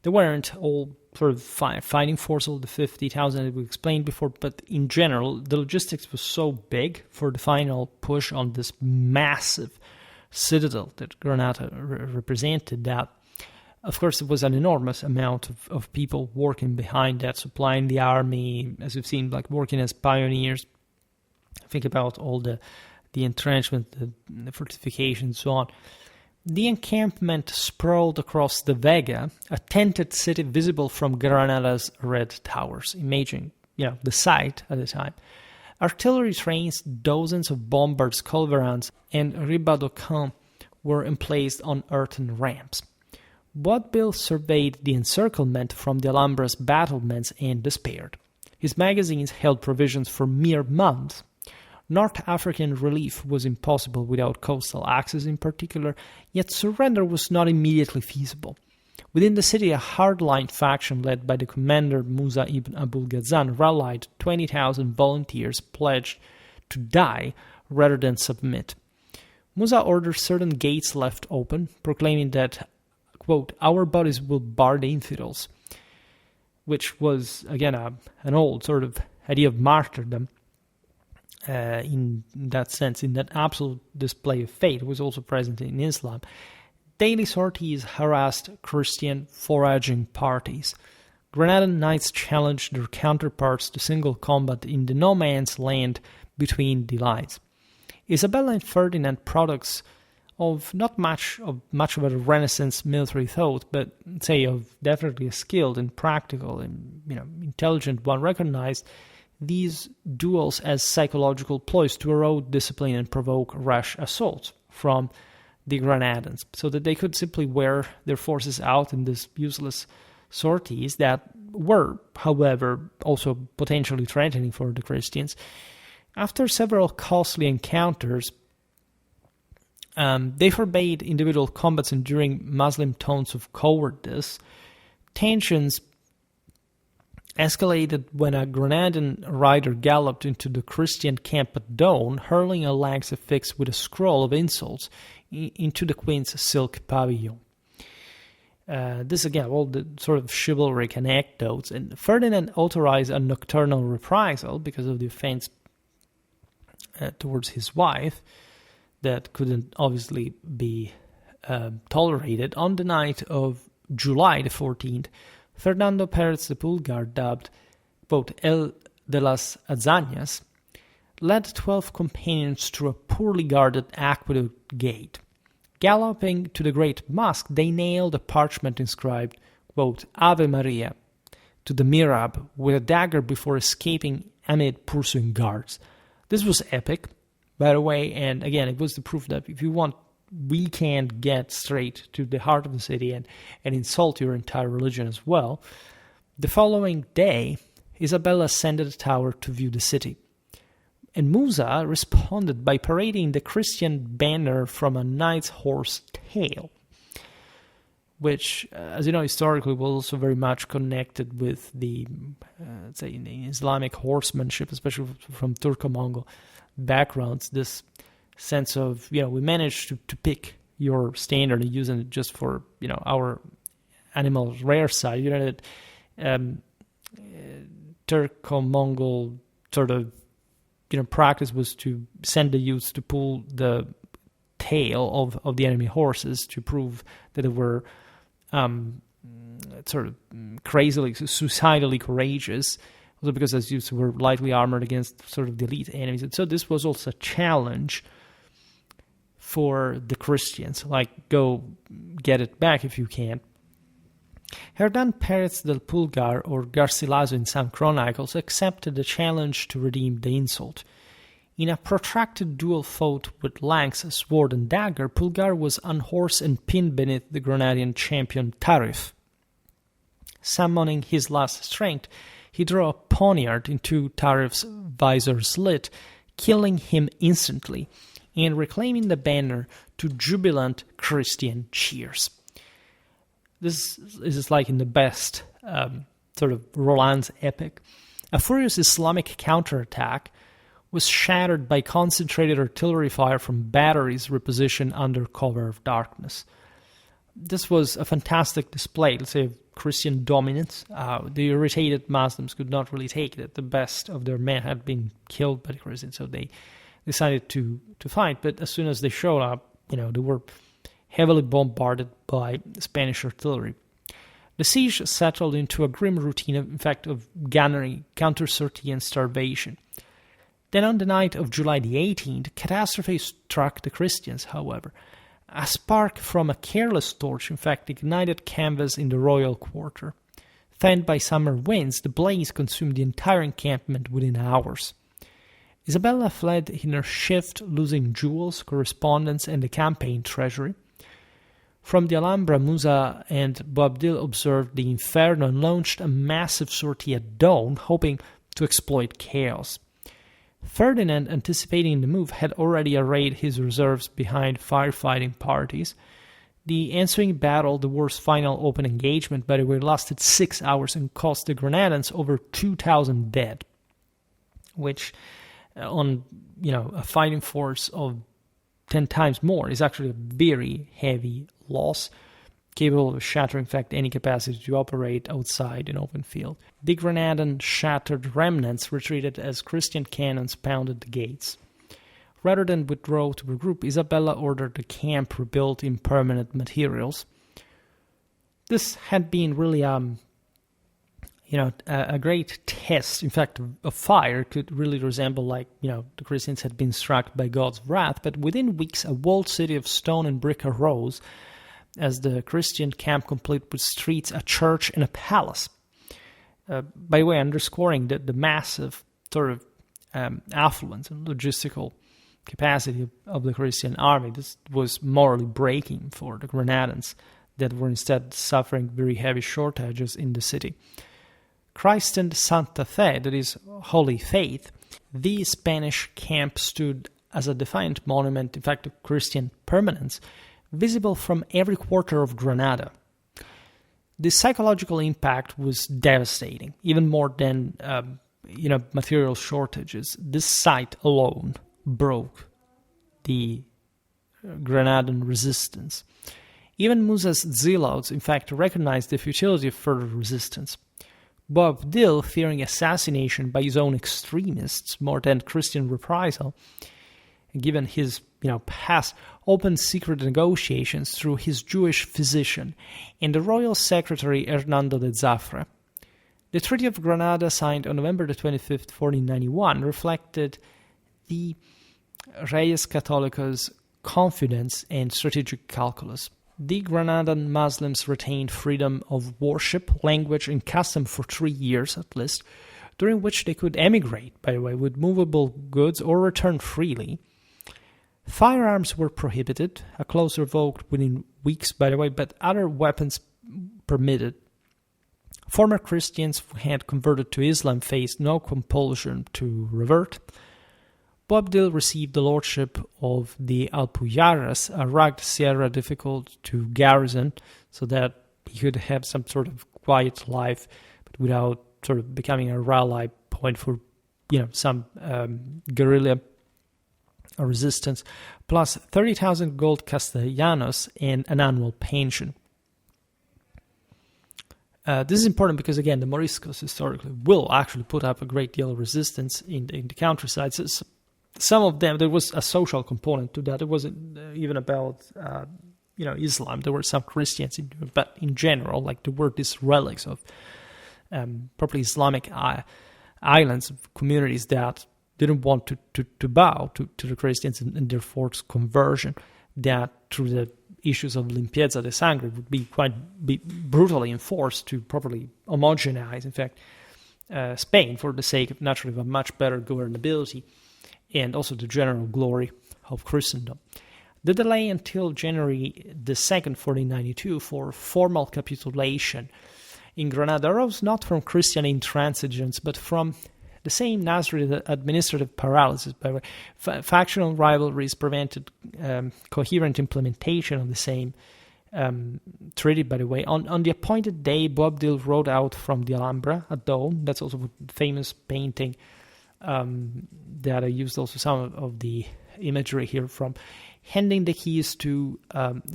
Speaker 1: They weren't all sort of fighting force, all the 50,000 that we explained before, but in general, the logistics was so big for the final push on this massive citadel that Granada represented that, of course, it was an enormous amount of people working behind that, supplying the army, as we've seen, like working as pioneers. Think about all the entrenchment, the fortifications, and so on. The encampment sprawled across the Vega, a tented city visible from Granada's red towers. Imagine, the site at the time. Artillery trains, dozens of bombards, culverins, and ribadocans were emplaced on earthen ramps. Boabdil surveyed the encirclement from the Alhambra's battlements and despaired. His magazines held provisions for mere months. North African relief was impossible without coastal access in particular, yet surrender was not immediately feasible. Within the city, a hardline faction led by the commander Musa ibn Abul Ghazan rallied 20,000 volunteers pledged to die rather than submit. Musa ordered certain gates left open, proclaiming that, quote, "our bodies will bar the infidels," which was, again, an old sort of idea of martyrdom. In that sense, in that absolute display of faith, was also present in Islam. Daily sorties harassed Christian foraging parties. Granadan knights challenged their counterparts to single combat in the no man's land between the lines. Isabella and Ferdinand, products of not much of a Renaissance military thought, but say of definitely a skilled and practical and intelligent one, recognized these duels as psychological ploys to erode discipline and provoke rash assaults from the Granadans, so that they could simply wear their forces out in these useless sorties that were, however, also potentially threatening for the Christians. After several costly encounters, they forbade individual combats enduring Muslim tones of cowardice. Tensions escalated when a Granadan rider galloped into the Christian camp at dawn, hurling a lance affixed with a scroll of insults into the queen's silk pavilion. This again, all the sort of chivalric anecdotes. And Ferdinand authorized a nocturnal reprisal because of the offense towards his wife that couldn't obviously be tolerated. On the night of July the 14th, Fernando Pérez de Pulgar, dubbed, quote, El de las Hazañas, led 12 companions through a poorly guarded aqueduct gate. Galloping to the great mosque, they nailed a parchment inscribed, quote, Ave Maria, to the mihrab with a dagger before escaping amid pursuing guards. This was epic, by the way, and again, it was the proof that if you want, we can get straight to the heart of the city and insult your entire religion as well. The following day, Isabella ascended the tower to view the city. And Musa responded by parading the Christian banner from a knight's horse tail, which, as you know, historically was also very much connected with the, say, Islamic horsemanship, especially from Turco-Mongol backgrounds, this sense of, we managed to pick your standard and using it just for, our animal rare side. That Turco-Mongol sort of, practice was to send the youths to pull the tail of the enemy horses to prove that they were sort of crazily, suicidally courageous. Also because as youths were lightly armored against sort of the elite enemies. And so this was also a challenge for the Christians, like, go get it back if you can. Hernan Pérez del Pulgar, or Garcilaso in some chronicles, accepted the challenge to redeem the insult. In a protracted duel fought with lance, sword, and dagger, Pulgar was unhorsed and pinned beneath the Granadian champion Tarif. Summoning his last strength, he drew a poniard into Tarif's visor slit, killing him instantly, and reclaiming the banner to jubilant Christian cheers. This is like in the best sort of Roland's epic. A furious Islamic counterattack was shattered by concentrated artillery fire from batteries repositioned under cover of darkness. This was a fantastic display, let's say, of Christian dominance. The irritated Muslims could not really take it. The best of their men had been killed by the Christians, so they decided to fight. But as soon as they showed up, they were heavily bombarded by Spanish artillery. The siege settled into a grim routine, of gunnery, counter-sortie, and starvation. Then on the night of July the 18th, catastrophe struck the Christians, however. A spark from a careless torch, ignited canvas in the royal quarter. Fanned by summer winds, the blaze consumed the entire encampment within hours. Isabella fled in her shift, losing jewels, correspondence, and the campaign treasury. From the Alhambra, Musa and Boabdil observed the inferno and launched a massive sortie at dawn, hoping to exploit chaos. Ferdinand, anticipating the move, had already arrayed his reserves behind firefighting parties. The ensuing battle, the war's final open engagement, by the way, lasted 6 hours and cost the Granadans over 2,000 dead, which on a fighting force of 10 times more is actually a very heavy loss, capable of shattering, in fact, any capacity to operate outside an open field. The Granadan shattered remnants retreated as Christian cannons pounded the gates. Rather than withdraw to regroup, Isabella ordered the camp rebuilt in permanent materials. This had been really a great test. In fact, a fire could really resemble the Christians had been struck by God's wrath, but within weeks a walled city of stone and brick arose as the Christian camp, complete with streets, a church, and a palace. By the way, underscoring the massive sort of affluence and logistical capacity of the Christian army. This was morally breaking for the Granadans that were instead suffering very heavy shortages in the city. Christened Santa Fe, that is, Holy Faith, the Spanish camp stood as a defiant monument, in fact, of Christian permanence, visible from every quarter of Granada. The psychological impact was devastating, even more than material shortages. This site alone broke the Granadan resistance. Even Musa's zealots, in fact, recognized the futility of further resistance. Boabdil, fearing assassination by his own extremists more than Christian reprisal, given his past, opened secret negotiations through his Jewish physician and the royal secretary Hernando de Zafra. The Treaty of Granada, signed on November the 25th, 1491, reflected the Reyes Católicos' confidence and strategic calculus. The Granadan Muslims retained freedom of worship, language, and custom for 3 years at least, during which they could emigrate, by the way, with movable goods or return freely. Firearms were prohibited, a clause revoked within weeks, by the way, but other weapons permitted. Former Christians who had converted to Islam faced no compulsion to revert. Boabdil received the lordship of the Alpujarras, a rugged sierra difficult to garrison, so that he could have some sort of quiet life, but without sort of becoming a rally point for, some guerrilla resistance, plus 30,000 gold castellanos and an annual pension. This is important because, again, the Moriscos historically will actually put up a great deal of resistance in the countryside. So some of them, there was a social component to that. It wasn't even about, Islam. There were some Christians, but in general, there were these relics of probably Islamic islands, communities that didn't want to bow to the Christians and their forced conversion, that through the issues of limpieza de sangre would be brutally enforced to properly homogenize, in fact, Spain for the sake of, naturally, of a much better governability and also the general glory of Christendom. The delay until January the 2nd, 1492, for formal capitulation in Granada arose not from Christian intransigence, but from the same Nasrid administrative paralysis. By the way, factional rivalries prevented coherent implementation of the same treaty, by the way. On the appointed day, Boabdil rode out from the Alhambra at dawn. That's also a famous painting that I used also some of the imagery here from, handing the keys to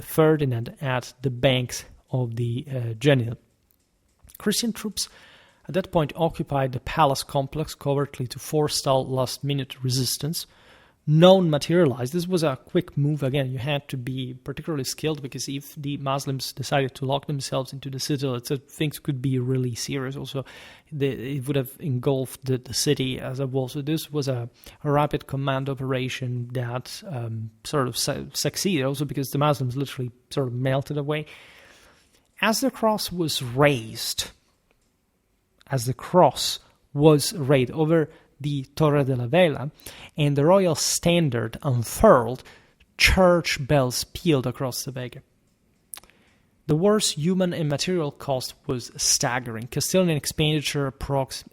Speaker 1: Ferdinand at the banks of the Genil. Christian troops at that point occupied the palace complex covertly to forestall last-minute resistance. None materialized. This was a quick move. Again, you had to be particularly skilled, because if the Muslims decided to lock themselves into the citadel, things could be really serious. Also, it would have engulfed the city as a whole. So this was a rapid command operation that sort of succeeded, also because the Muslims literally sort of melted away. As the cross was raised over the Torre de la Vela, and the royal standard unfurled, church bells pealed across the Vega. The war's human and material cost was staggering. Castilian expenditure approached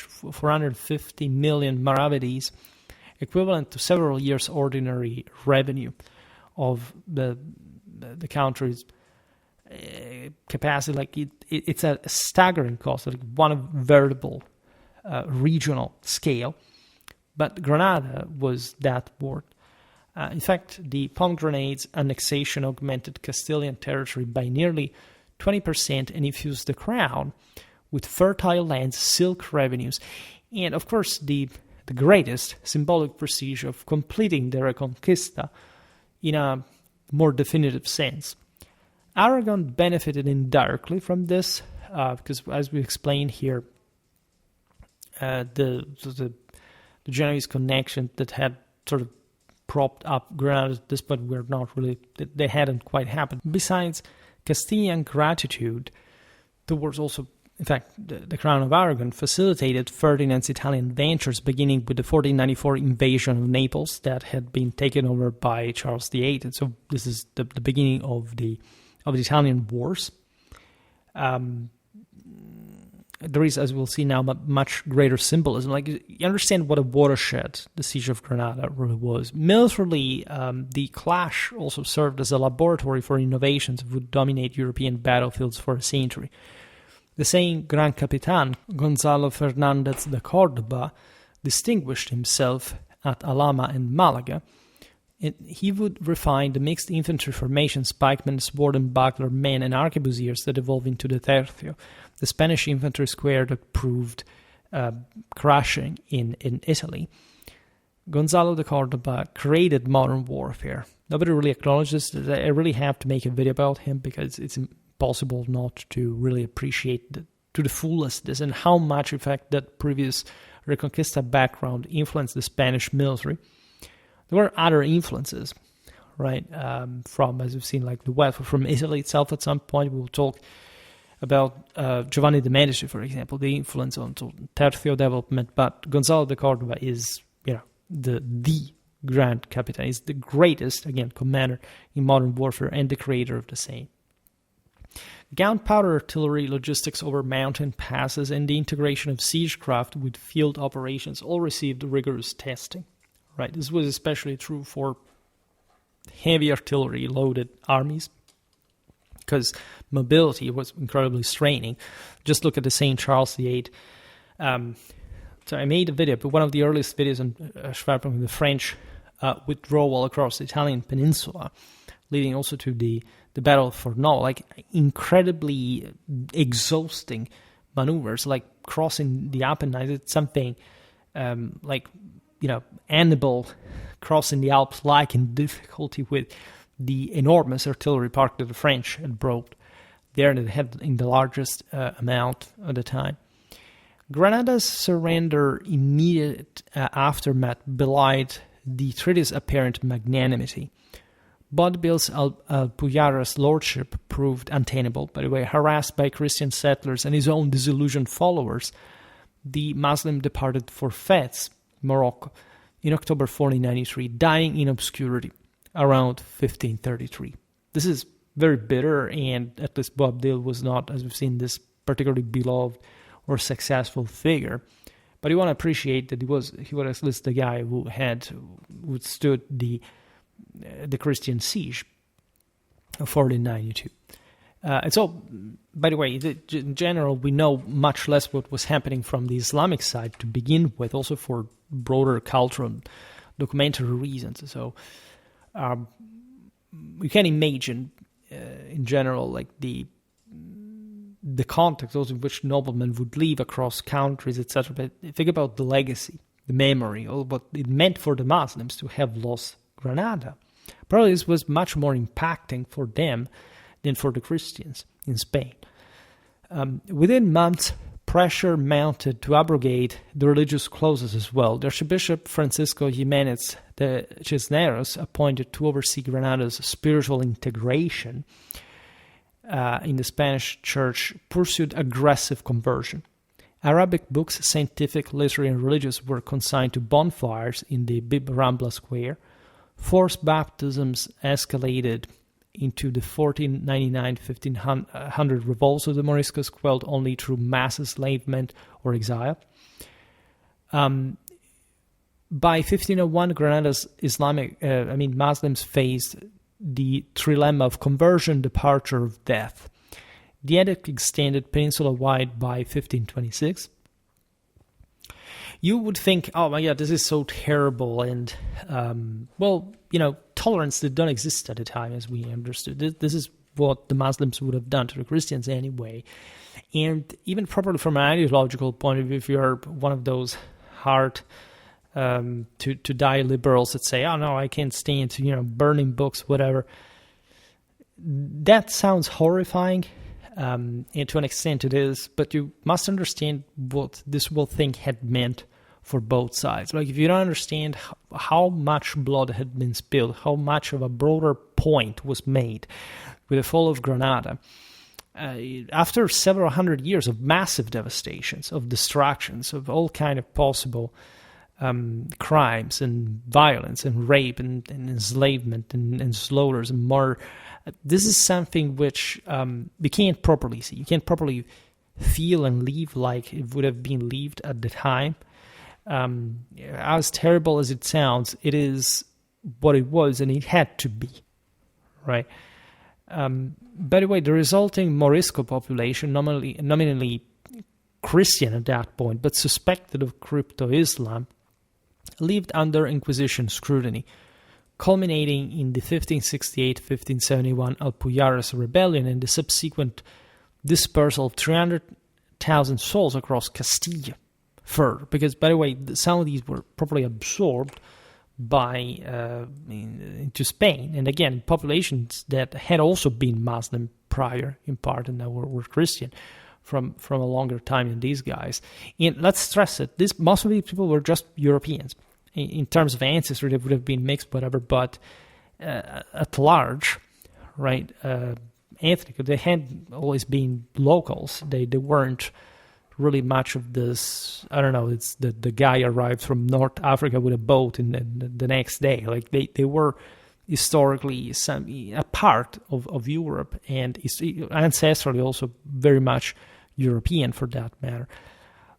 Speaker 1: 450 million maravedis, equivalent to several years' ordinary revenue of the country's capacity. Like it's a staggering cost, like one of veritable regional scale. But Granada was that worth. In fact, the pomegranates annexation augmented Castilian territory by nearly 20% and infused the crown with fertile lands, silk revenues, and of course the greatest symbolic prestige of completing the Reconquista in a more definitive sense. Aragon benefited indirectly from this because, as we explained here, the Genoese connection that had sort of propped up Granada at this point they hadn't quite happened. Besides Castilian gratitude, there was also, in fact, the Crown of Aragon facilitated Ferdinand's Italian ventures, beginning with the 1494 invasion of Naples that had been taken over by Charles VIII. And so this is the beginning of the Italian wars. There is, as we'll see now, much greater symbolism. Like, you understand what a watershed the Siege of Granada really was. Militarily, the clash also served as a laboratory for innovations that would dominate European battlefields for a century. The same Gran Capitan, Gonzalo Fernandez de Cordoba, distinguished himself at Alhambra and Malaga. He would refine the mixed infantry formation, pikemen, sword and buckler men, and arquebusiers that evolved into the tercio, the Spanish infantry square that proved crushing in Italy. Gonzalo de Cordoba created modern warfare. Nobody really acknowledges that. I really have to make a video about him because it's impossible not to really appreciate to the fullest this and how much, in fact, that previous Reconquista background influenced the Spanish military. There were other influences, right, from, as we've seen, like the West, from Italy itself at some point. We'll talk about Giovanni de' Medici, for example, the influence on Tercio development, but Gonzalo de Cordoba is, the Grand Capitan, is the greatest, again, commander in modern warfare and the creator of the same. Gunpowder artillery, logistics over mountain passes, and the integration of siegecraft with field operations all received rigorous testing. Right, this was especially true for heavy artillery-loaded armies because mobility was incredibly straining. Just look at the St. Charles VIII. So I made a video, but one of the earliest videos on Schwerpunkt, the French withdrawal across the Italian peninsula, leading also to the Battle of Forno, like incredibly exhausting maneuvers, like crossing the Apennines. It's something Hannibal crossing the Alps like in difficulty with the enormous artillery park that the French had brought there and had in the largest amount at the time. Granada's surrender immediate aftermath belied the treaty's apparent magnanimity. Bodbil's Alpujarra's lordship proved untenable. By the way, harassed by Christian settlers and his own disillusioned followers, the Muslim departed for Fez, Morocco, in October 1493, dying in obscurity around 1533. This is very bitter, and at least Boabdil was not, as we've seen, this particularly beloved or successful figure. But you want to appreciate that he was at least the guy who withstood the Christian siege of 1492. And so, by the way, in general, we know much less what was happening from the Islamic side to begin with, also for broader cultural documentary reasons. So, you can imagine, in general, like the context also in which noblemen would live across countries, etc. But think about the legacy, the memory, all what it meant for the Muslims to have lost Granada. Probably this was much more impacting for them than for the Christians in Spain. Within months, pressure mounted to abrogate the religious clauses as well. The Archbishop Francisco Jimenez de Cisneros, appointed to oversee Granada's spiritual integration in the Spanish church, pursued aggressive conversion. Arabic books, scientific, literary, and religious were consigned to bonfires in the Bib Rambla Square. Forced baptisms escalated into the 1499-1500 revolts of the Moriscos, quelled only through mass enslavement or exile. By 1501, Granada's Muslims faced the trilemma of conversion, departure, of death. The edict extended peninsula-wide by 1526. You would think, oh my God, this is so terrible, and tolerance did not exist at the time, as we understood. This is what the Muslims would have done to the Christians anyway. And even properly from an ideological point of view, if you're one of those hard to die liberals that say, oh no, I can't stand burning books, whatever. That sounds horrifying, and to an extent it is, but you must understand what this whole thing had meant for both sides. Like, if you don't understand how much blood had been spilled, how much of a broader point was made with the fall of Granada, after several hundred years of massive devastations, of destructions, of all kind of possible crimes and violence and rape and enslavement and slaughters and murder. This is something which you can't properly see. You can't properly feel and live like it would have been lived at the time. As terrible as it sounds, it is what it was, and it had to be, right? By the way, the resulting Morisco population, nominally Christian at that point, but suspected of crypto-Islam, lived under Inquisition scrutiny, culminating in the 1568-1571 Alpujarras rebellion and the subsequent dispersal of 300,000 souls across Castile. Because, by the way, some of these were properly absorbed into Spain, and again, populations that had also been Muslim prior, in part, and now were Christian from a longer time than these guys. And let's stress it: most of these people were just Europeans. In terms of ancestry, they would have been mixed, whatever, but at large, right, ethnic, they had always been locals. They weren't really much of this, I don't know, it's the guy arrived from North Africa with a boat and the next day. Like, they were historically a part of Europe, and ancestrally also very much European for that matter.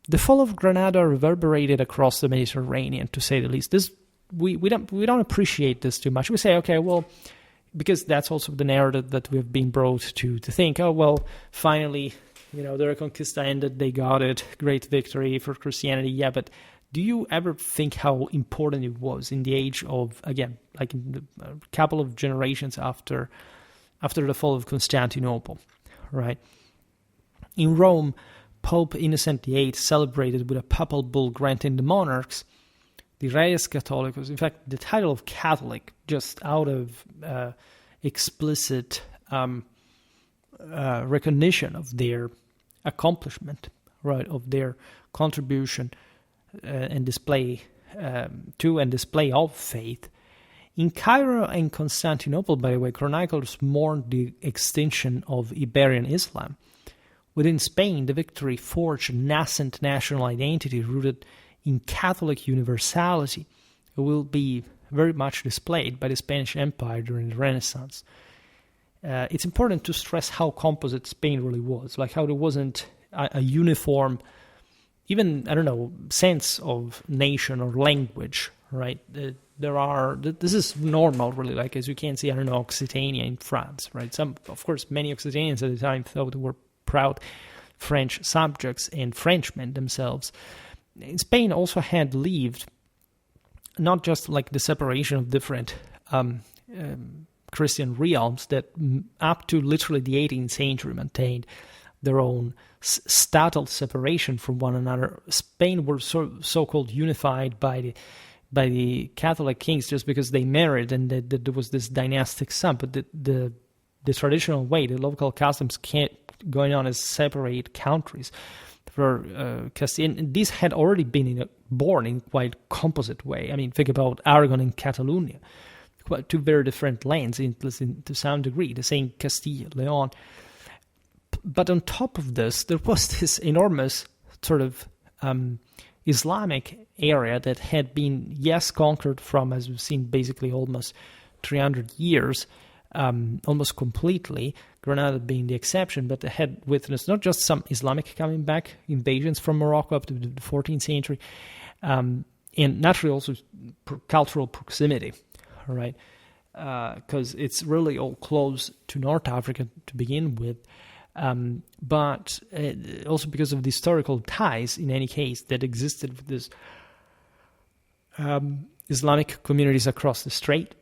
Speaker 1: The fall of Granada reverberated across the Mediterranean, to say the least. We don't appreciate this too much. We say, okay, well, because that's also the narrative that we've been brought to think, oh, well, finally, the Reconquista ended, they got it, great victory for Christianity. Yeah, but do you ever think how important it was in the age of, again, like in a couple of generations after the fall of Constantinople, right? In Rome, Pope Innocent VIII celebrated with a papal bull granting the monarchs the Reyes Católicos, in fact, the title of Catholic, just out of explicit recognition of their accomplishment, right, of their contribution and display to and display of faith. In Cairo and Constantinople, by the way, chroniclers mourned the extinction of Iberian Islam. Within Spain, the victory forged a nascent national identity rooted in Catholic universality. It will be very much displayed by the Spanish Empire during the Renaissance. It's important to stress how composite Spain really was, like how there wasn't a uniform, even, sense of nation or language, right? This is normal, really, like, as you can see, Occitania in France, right? Of course, many Occitanians at the time thought they were proud French subjects and Frenchmen themselves. Spain also had lived not just like the separation of different Christian realms that up to literally the 18th century maintained their own statal separation from one another. Spain were so-called unified by the Catholic kings just because they married and there was this dynastic sum, but the traditional way, the local customs going on as separate countries. For Castile, these had already been born in quite composite way. I mean, think about Aragon and Catalonia, quite two very different lands to some degree, the same Castile, Leon. But on top of this, there was this enormous sort of Islamic area that had been, conquered from, as we've seen, basically almost 300 years almost completely, Granada being the exception, but had witnessed not just some Islamic coming back, invasions from Morocco up to the 14th century, and naturally also cultural proximity, right? Because it's really all close to North Africa to begin with, but also because of the historical ties, in any case, that existed with this Islamic communities across the strait.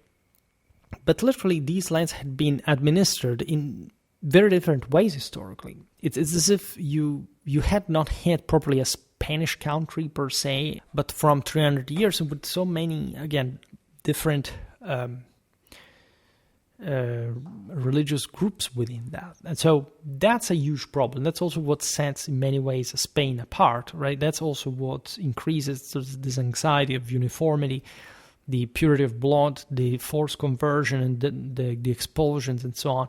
Speaker 1: But literally, these lands had been administered in very different ways historically. It's as if you had not had properly a Spanish country per se, but from 300 years and with so many, again, different religious groups within that. And so that's a huge problem. That's also what sets, in many ways, Spain apart, right? That's also what increases this anxiety of uniformity, the purity of blood, the forced conversion, and the expulsions, and so on.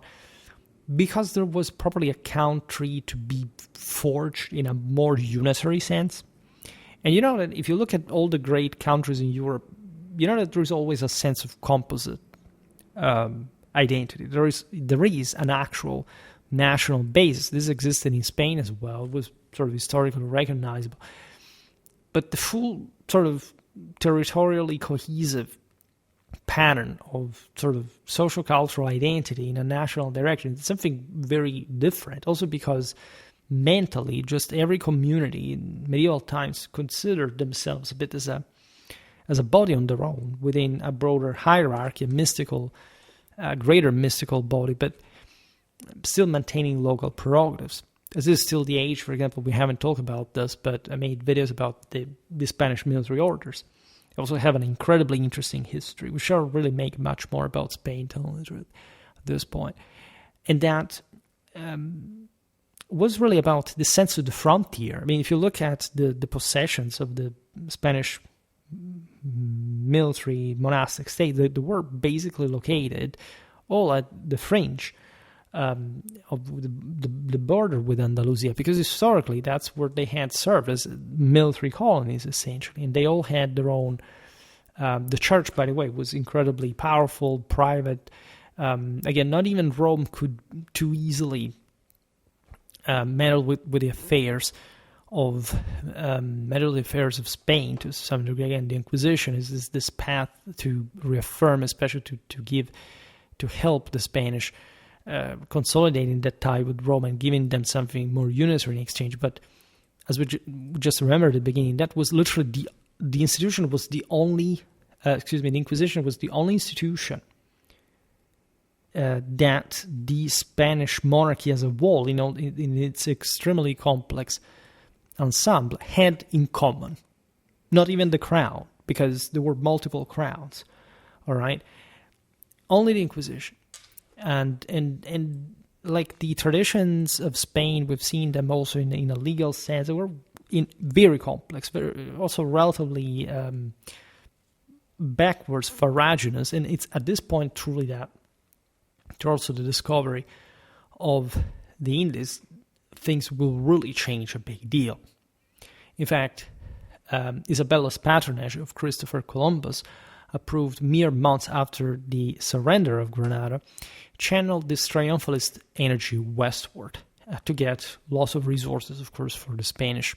Speaker 1: Because there was probably a country to be forged in a more unitary sense. And you know that if you look at all the great countries in Europe, you know that there is always a sense of composite identity. There is an actual national basis. This existed in Spain as well. It was sort of historically recognizable. But the full sort of territorially cohesive pattern of sort of social cultural identity in a national direction is something very different. Also because mentally, just every community in medieval times considered themselves a bit as a body on their own within a broader hierarchy, a greater mystical body, but still maintaining local prerogatives. This is still the age, for example, we haven't talked about this, but I made videos about the Spanish military orders. They also have an incredibly interesting history. We shall really make much more about Spain, telling the truth, at this point. And that was really about the sense of the frontier. I mean, if you look at the possessions of the Spanish military monastic state, they were basically located all at the fringe of the border with Andalusia, because historically that's where they had served as military colonies, essentially, and they all had their own. The church, by the way, was incredibly powerful, private. Again, not even Rome could too easily meddle with the affairs of Spain to some degree. Again, the Inquisition is this path to reaffirm, especially to help the Spanish consolidating that tie with Rome and giving them something more unitary in exchange. But as we just remember at the beginning, that was literally the institution was the only, the Inquisition was the only institution that the Spanish monarchy as a whole, in its extremely complex ensemble, had in common. Not even the crown, because there were multiple crowns. All right, only the Inquisition, and like the traditions of Spain, we've seen them also in a legal sense. They were very complex, but also relatively backwards, farraginous, and it's at this point truly that. To also the discovery of the Indies, things will really change a big deal. In fact, Isabella's patronage of Christopher Columbus, approved mere months after the surrender of Granada, channeled this triumphalist energy westward to get lots of resources, of course, for the Spanish.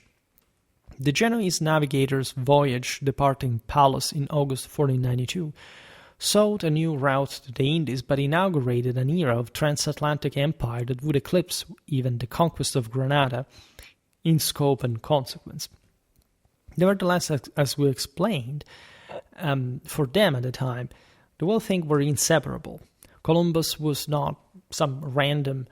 Speaker 1: The Genoese navigator's voyage departing Palos in August 1492 sought a new route to the Indies, but inaugurated an era of transatlantic empire that would eclipse even the conquest of Granada in scope and consequence. Nevertheless, as we explained, for them at the time, the whole thing were inseparable. Columbus was not some random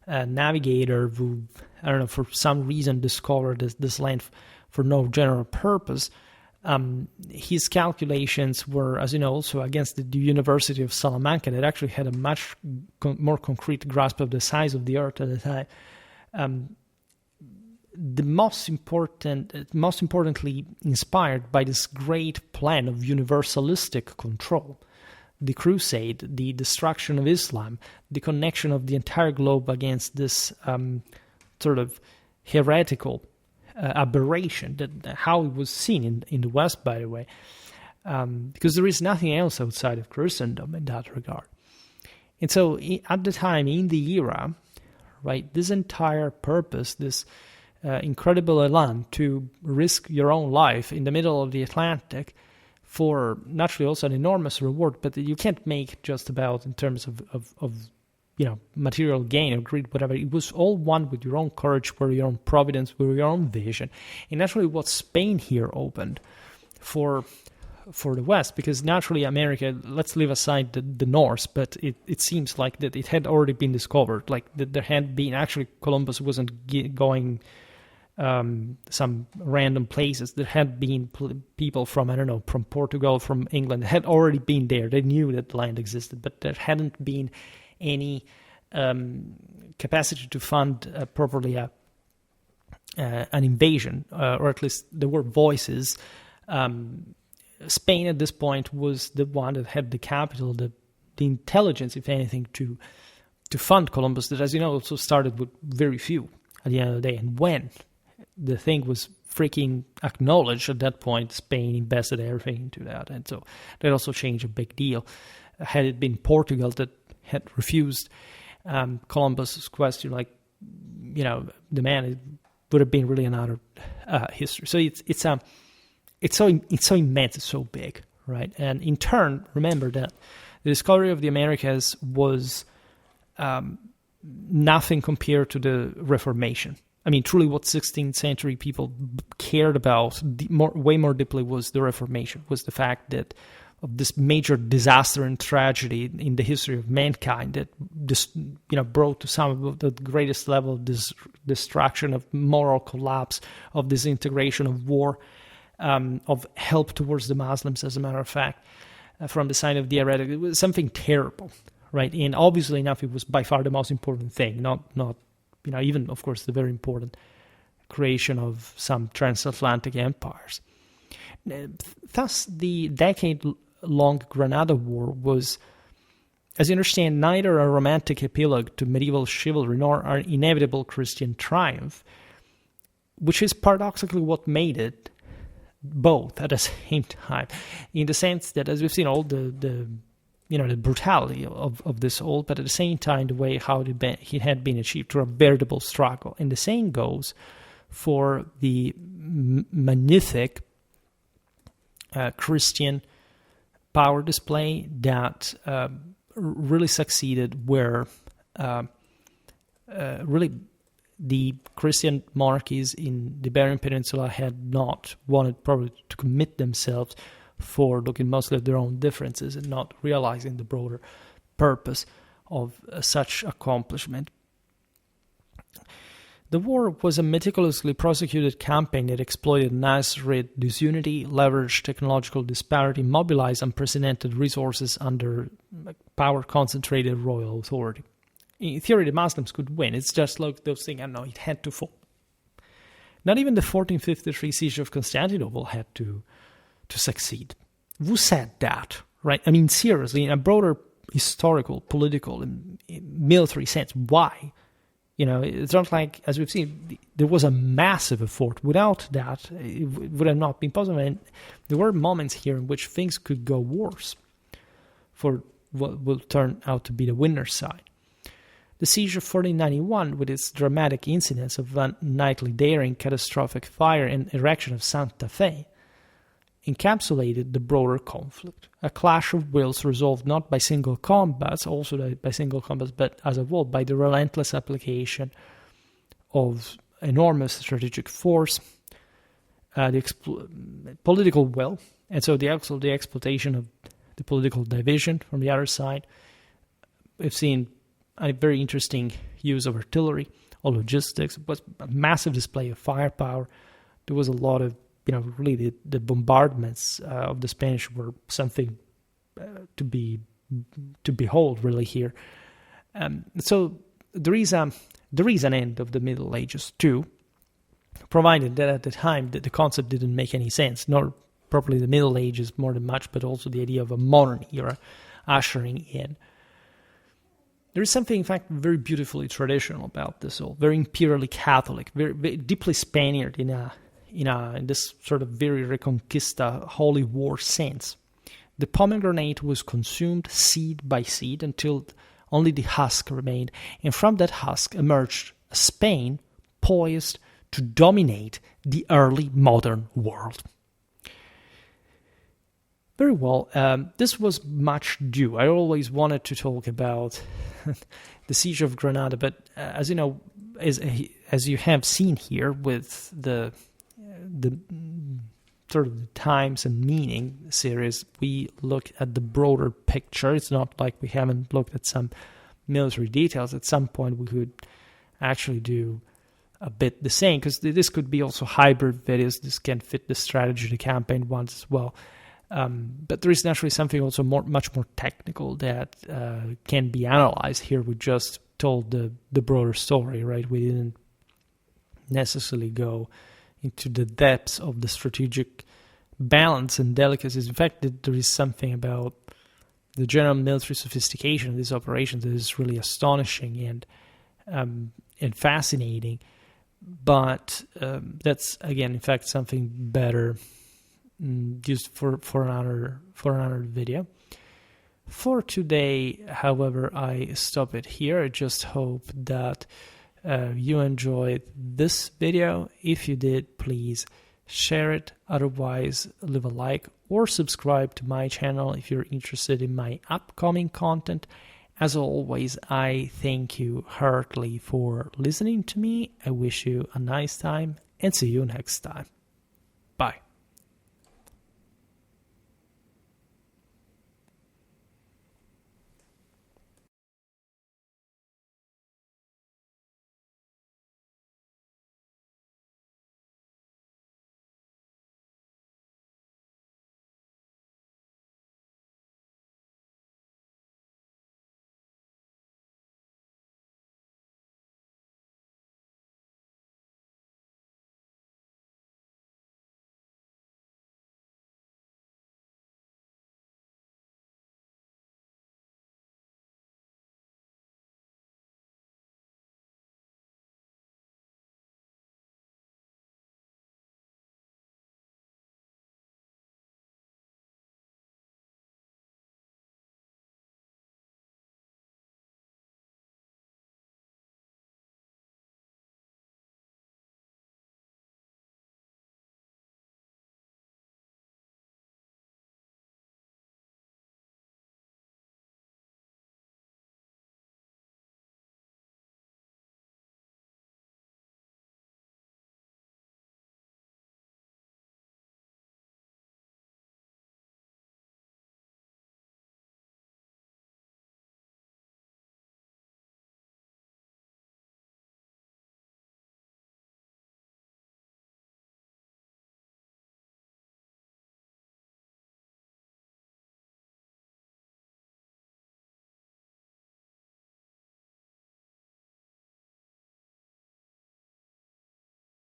Speaker 1: navigator who, I don't know, for some reason discovered this land for no general purpose. His calculations were, as you know, also against the University of Salamanca that actually had a much more concrete grasp of the size of the Earth at the time. The most importantly inspired by this great plan of universalistic control, the crusade, the destruction of Islam, the connection of the entire globe against this sort of heretical aberration, that how it was seen in the West, by the way, because there is nothing else outside of Christendom in that regard. And so at the time, in the era, right, this entire purpose, this incredible elan to risk your own life in the middle of the Atlantic for naturally also an enormous reward, but you can't make just about in terms of material gain or greed, whatever. It was all one with your own courage, with your own providence, with your own vision. And naturally what Spain here opened for the West, because naturally America, let's leave aside the Norse, but it seems like that it had already been discovered, like that there had been, actually Columbus wasn't going some random places. There had been people from, I don't know, from Portugal, from England, had already been there. They knew that the land existed, but there hadn't been any capacity to fund properly an invasion, or at least there were voices. Spain at this point was the one that had the capital, the intelligence, if anything, to fund Columbus, that, as you know, also started with very few at the end of the day. And when the thing was freaking acknowledged at that point, Spain invested everything into that. And so that also changed a big deal. Had it been Portugal that had refused Columbus's question, the man, it would have been really another history. So it's so immense, it's so big, right? And in turn, remember that the discovery of the Americas was nothing compared to the Reformation. I mean, truly what 16th century people cared about way more deeply was the Reformation, was the fact that of this major disaster and tragedy in the history of mankind that just, brought to some of the greatest level of this destruction, of moral collapse, of disintegration, of war, of help towards the Muslims, as a matter of fact, from the side of the heretic. It was something terrible, right? And obviously enough, it was by far the most important thing, not even, of course, the very important creation of some transatlantic empires. Thus, the decade-long Granada War was, as you understand, neither a romantic epilogue to medieval chivalry nor an inevitable Christian triumph, which is paradoxically what made it both at the same time, in the sense that, as we've seen, all the brutality of this all, but at the same time, the way how it had been achieved through a veritable struggle. And the same goes for the magnific Christian power display that really succeeded, where really the Christian monarchies in the Iberian Peninsula had not wanted probably to commit themselves for looking mostly at their own differences and not realizing the broader purpose of such accomplishment. The war was a meticulously prosecuted campaign that exploited Nasrid disunity, leveraged technological disparity, mobilized unprecedented resources under power-concentrated royal authority. In theory, the Muslims could win. It's just like those things, I don't know, it had to fall. Not even the 1453 siege of Constantinople had to succeed. Who said that, right? I mean, seriously, in a broader historical, political, and military sense, why? It's not like, as we've seen, there was a massive effort. Without that, it would have not been possible. And there were moments here in which things could go worse for what will turn out to be the winner's side. The siege of 1491, with its dramatic incidents of unknightly daring, catastrophic fire, and erection of Santa Fe, encapsulated the broader conflict, a clash of wills resolved not by single combats, but as a whole by the relentless application of enormous strategic force, political will, and so the exploitation of the political division from the other side. We've seen a very interesting use of artillery, or logistics. It was a massive display of firepower. There was a lot of, really the bombardments of the Spanish were something to behold, really, here. So there is an end of the Middle Ages too, provided that at the time the concept didn't make any sense, nor properly the Middle Ages more than much, but also the idea of a modern era ushering in. There is something, in fact, very beautifully traditional about this all, very imperially Catholic, very, very deeply Spaniard in this sort of very Reconquista, holy war sense. The pomegranate was consumed seed by seed until Only the husk remained, and from that husk emerged a Spain poised to dominate the early modern world. Very well, this was much due. I always wanted to talk about the Siege of Granada, but as you know, as you have seen here with the sort of the times and meaning series, we look at the broader picture. It's not like we haven't looked at some military details. At some point, we could actually do a bit the same, because this could be also hybrid videos. This can fit the strategy, the campaign ones as well. But there is naturally something also much more technical that can be analyzed. Here we just told the broader story, right? We didn't necessarily go into the depths of the strategic balance and delicacies. In fact, there is something about the general military sophistication of these operations that is really astonishing and fascinating. But that's, again, in fact, something better used for another video. For today, however, I stop it here. I just hope that you enjoyed this video. If you did, please share it. Otherwise, leave a like or subscribe to my channel if you're interested in my upcoming content. As always, I thank you heartily for listening to me. I wish you a nice time and see you next time.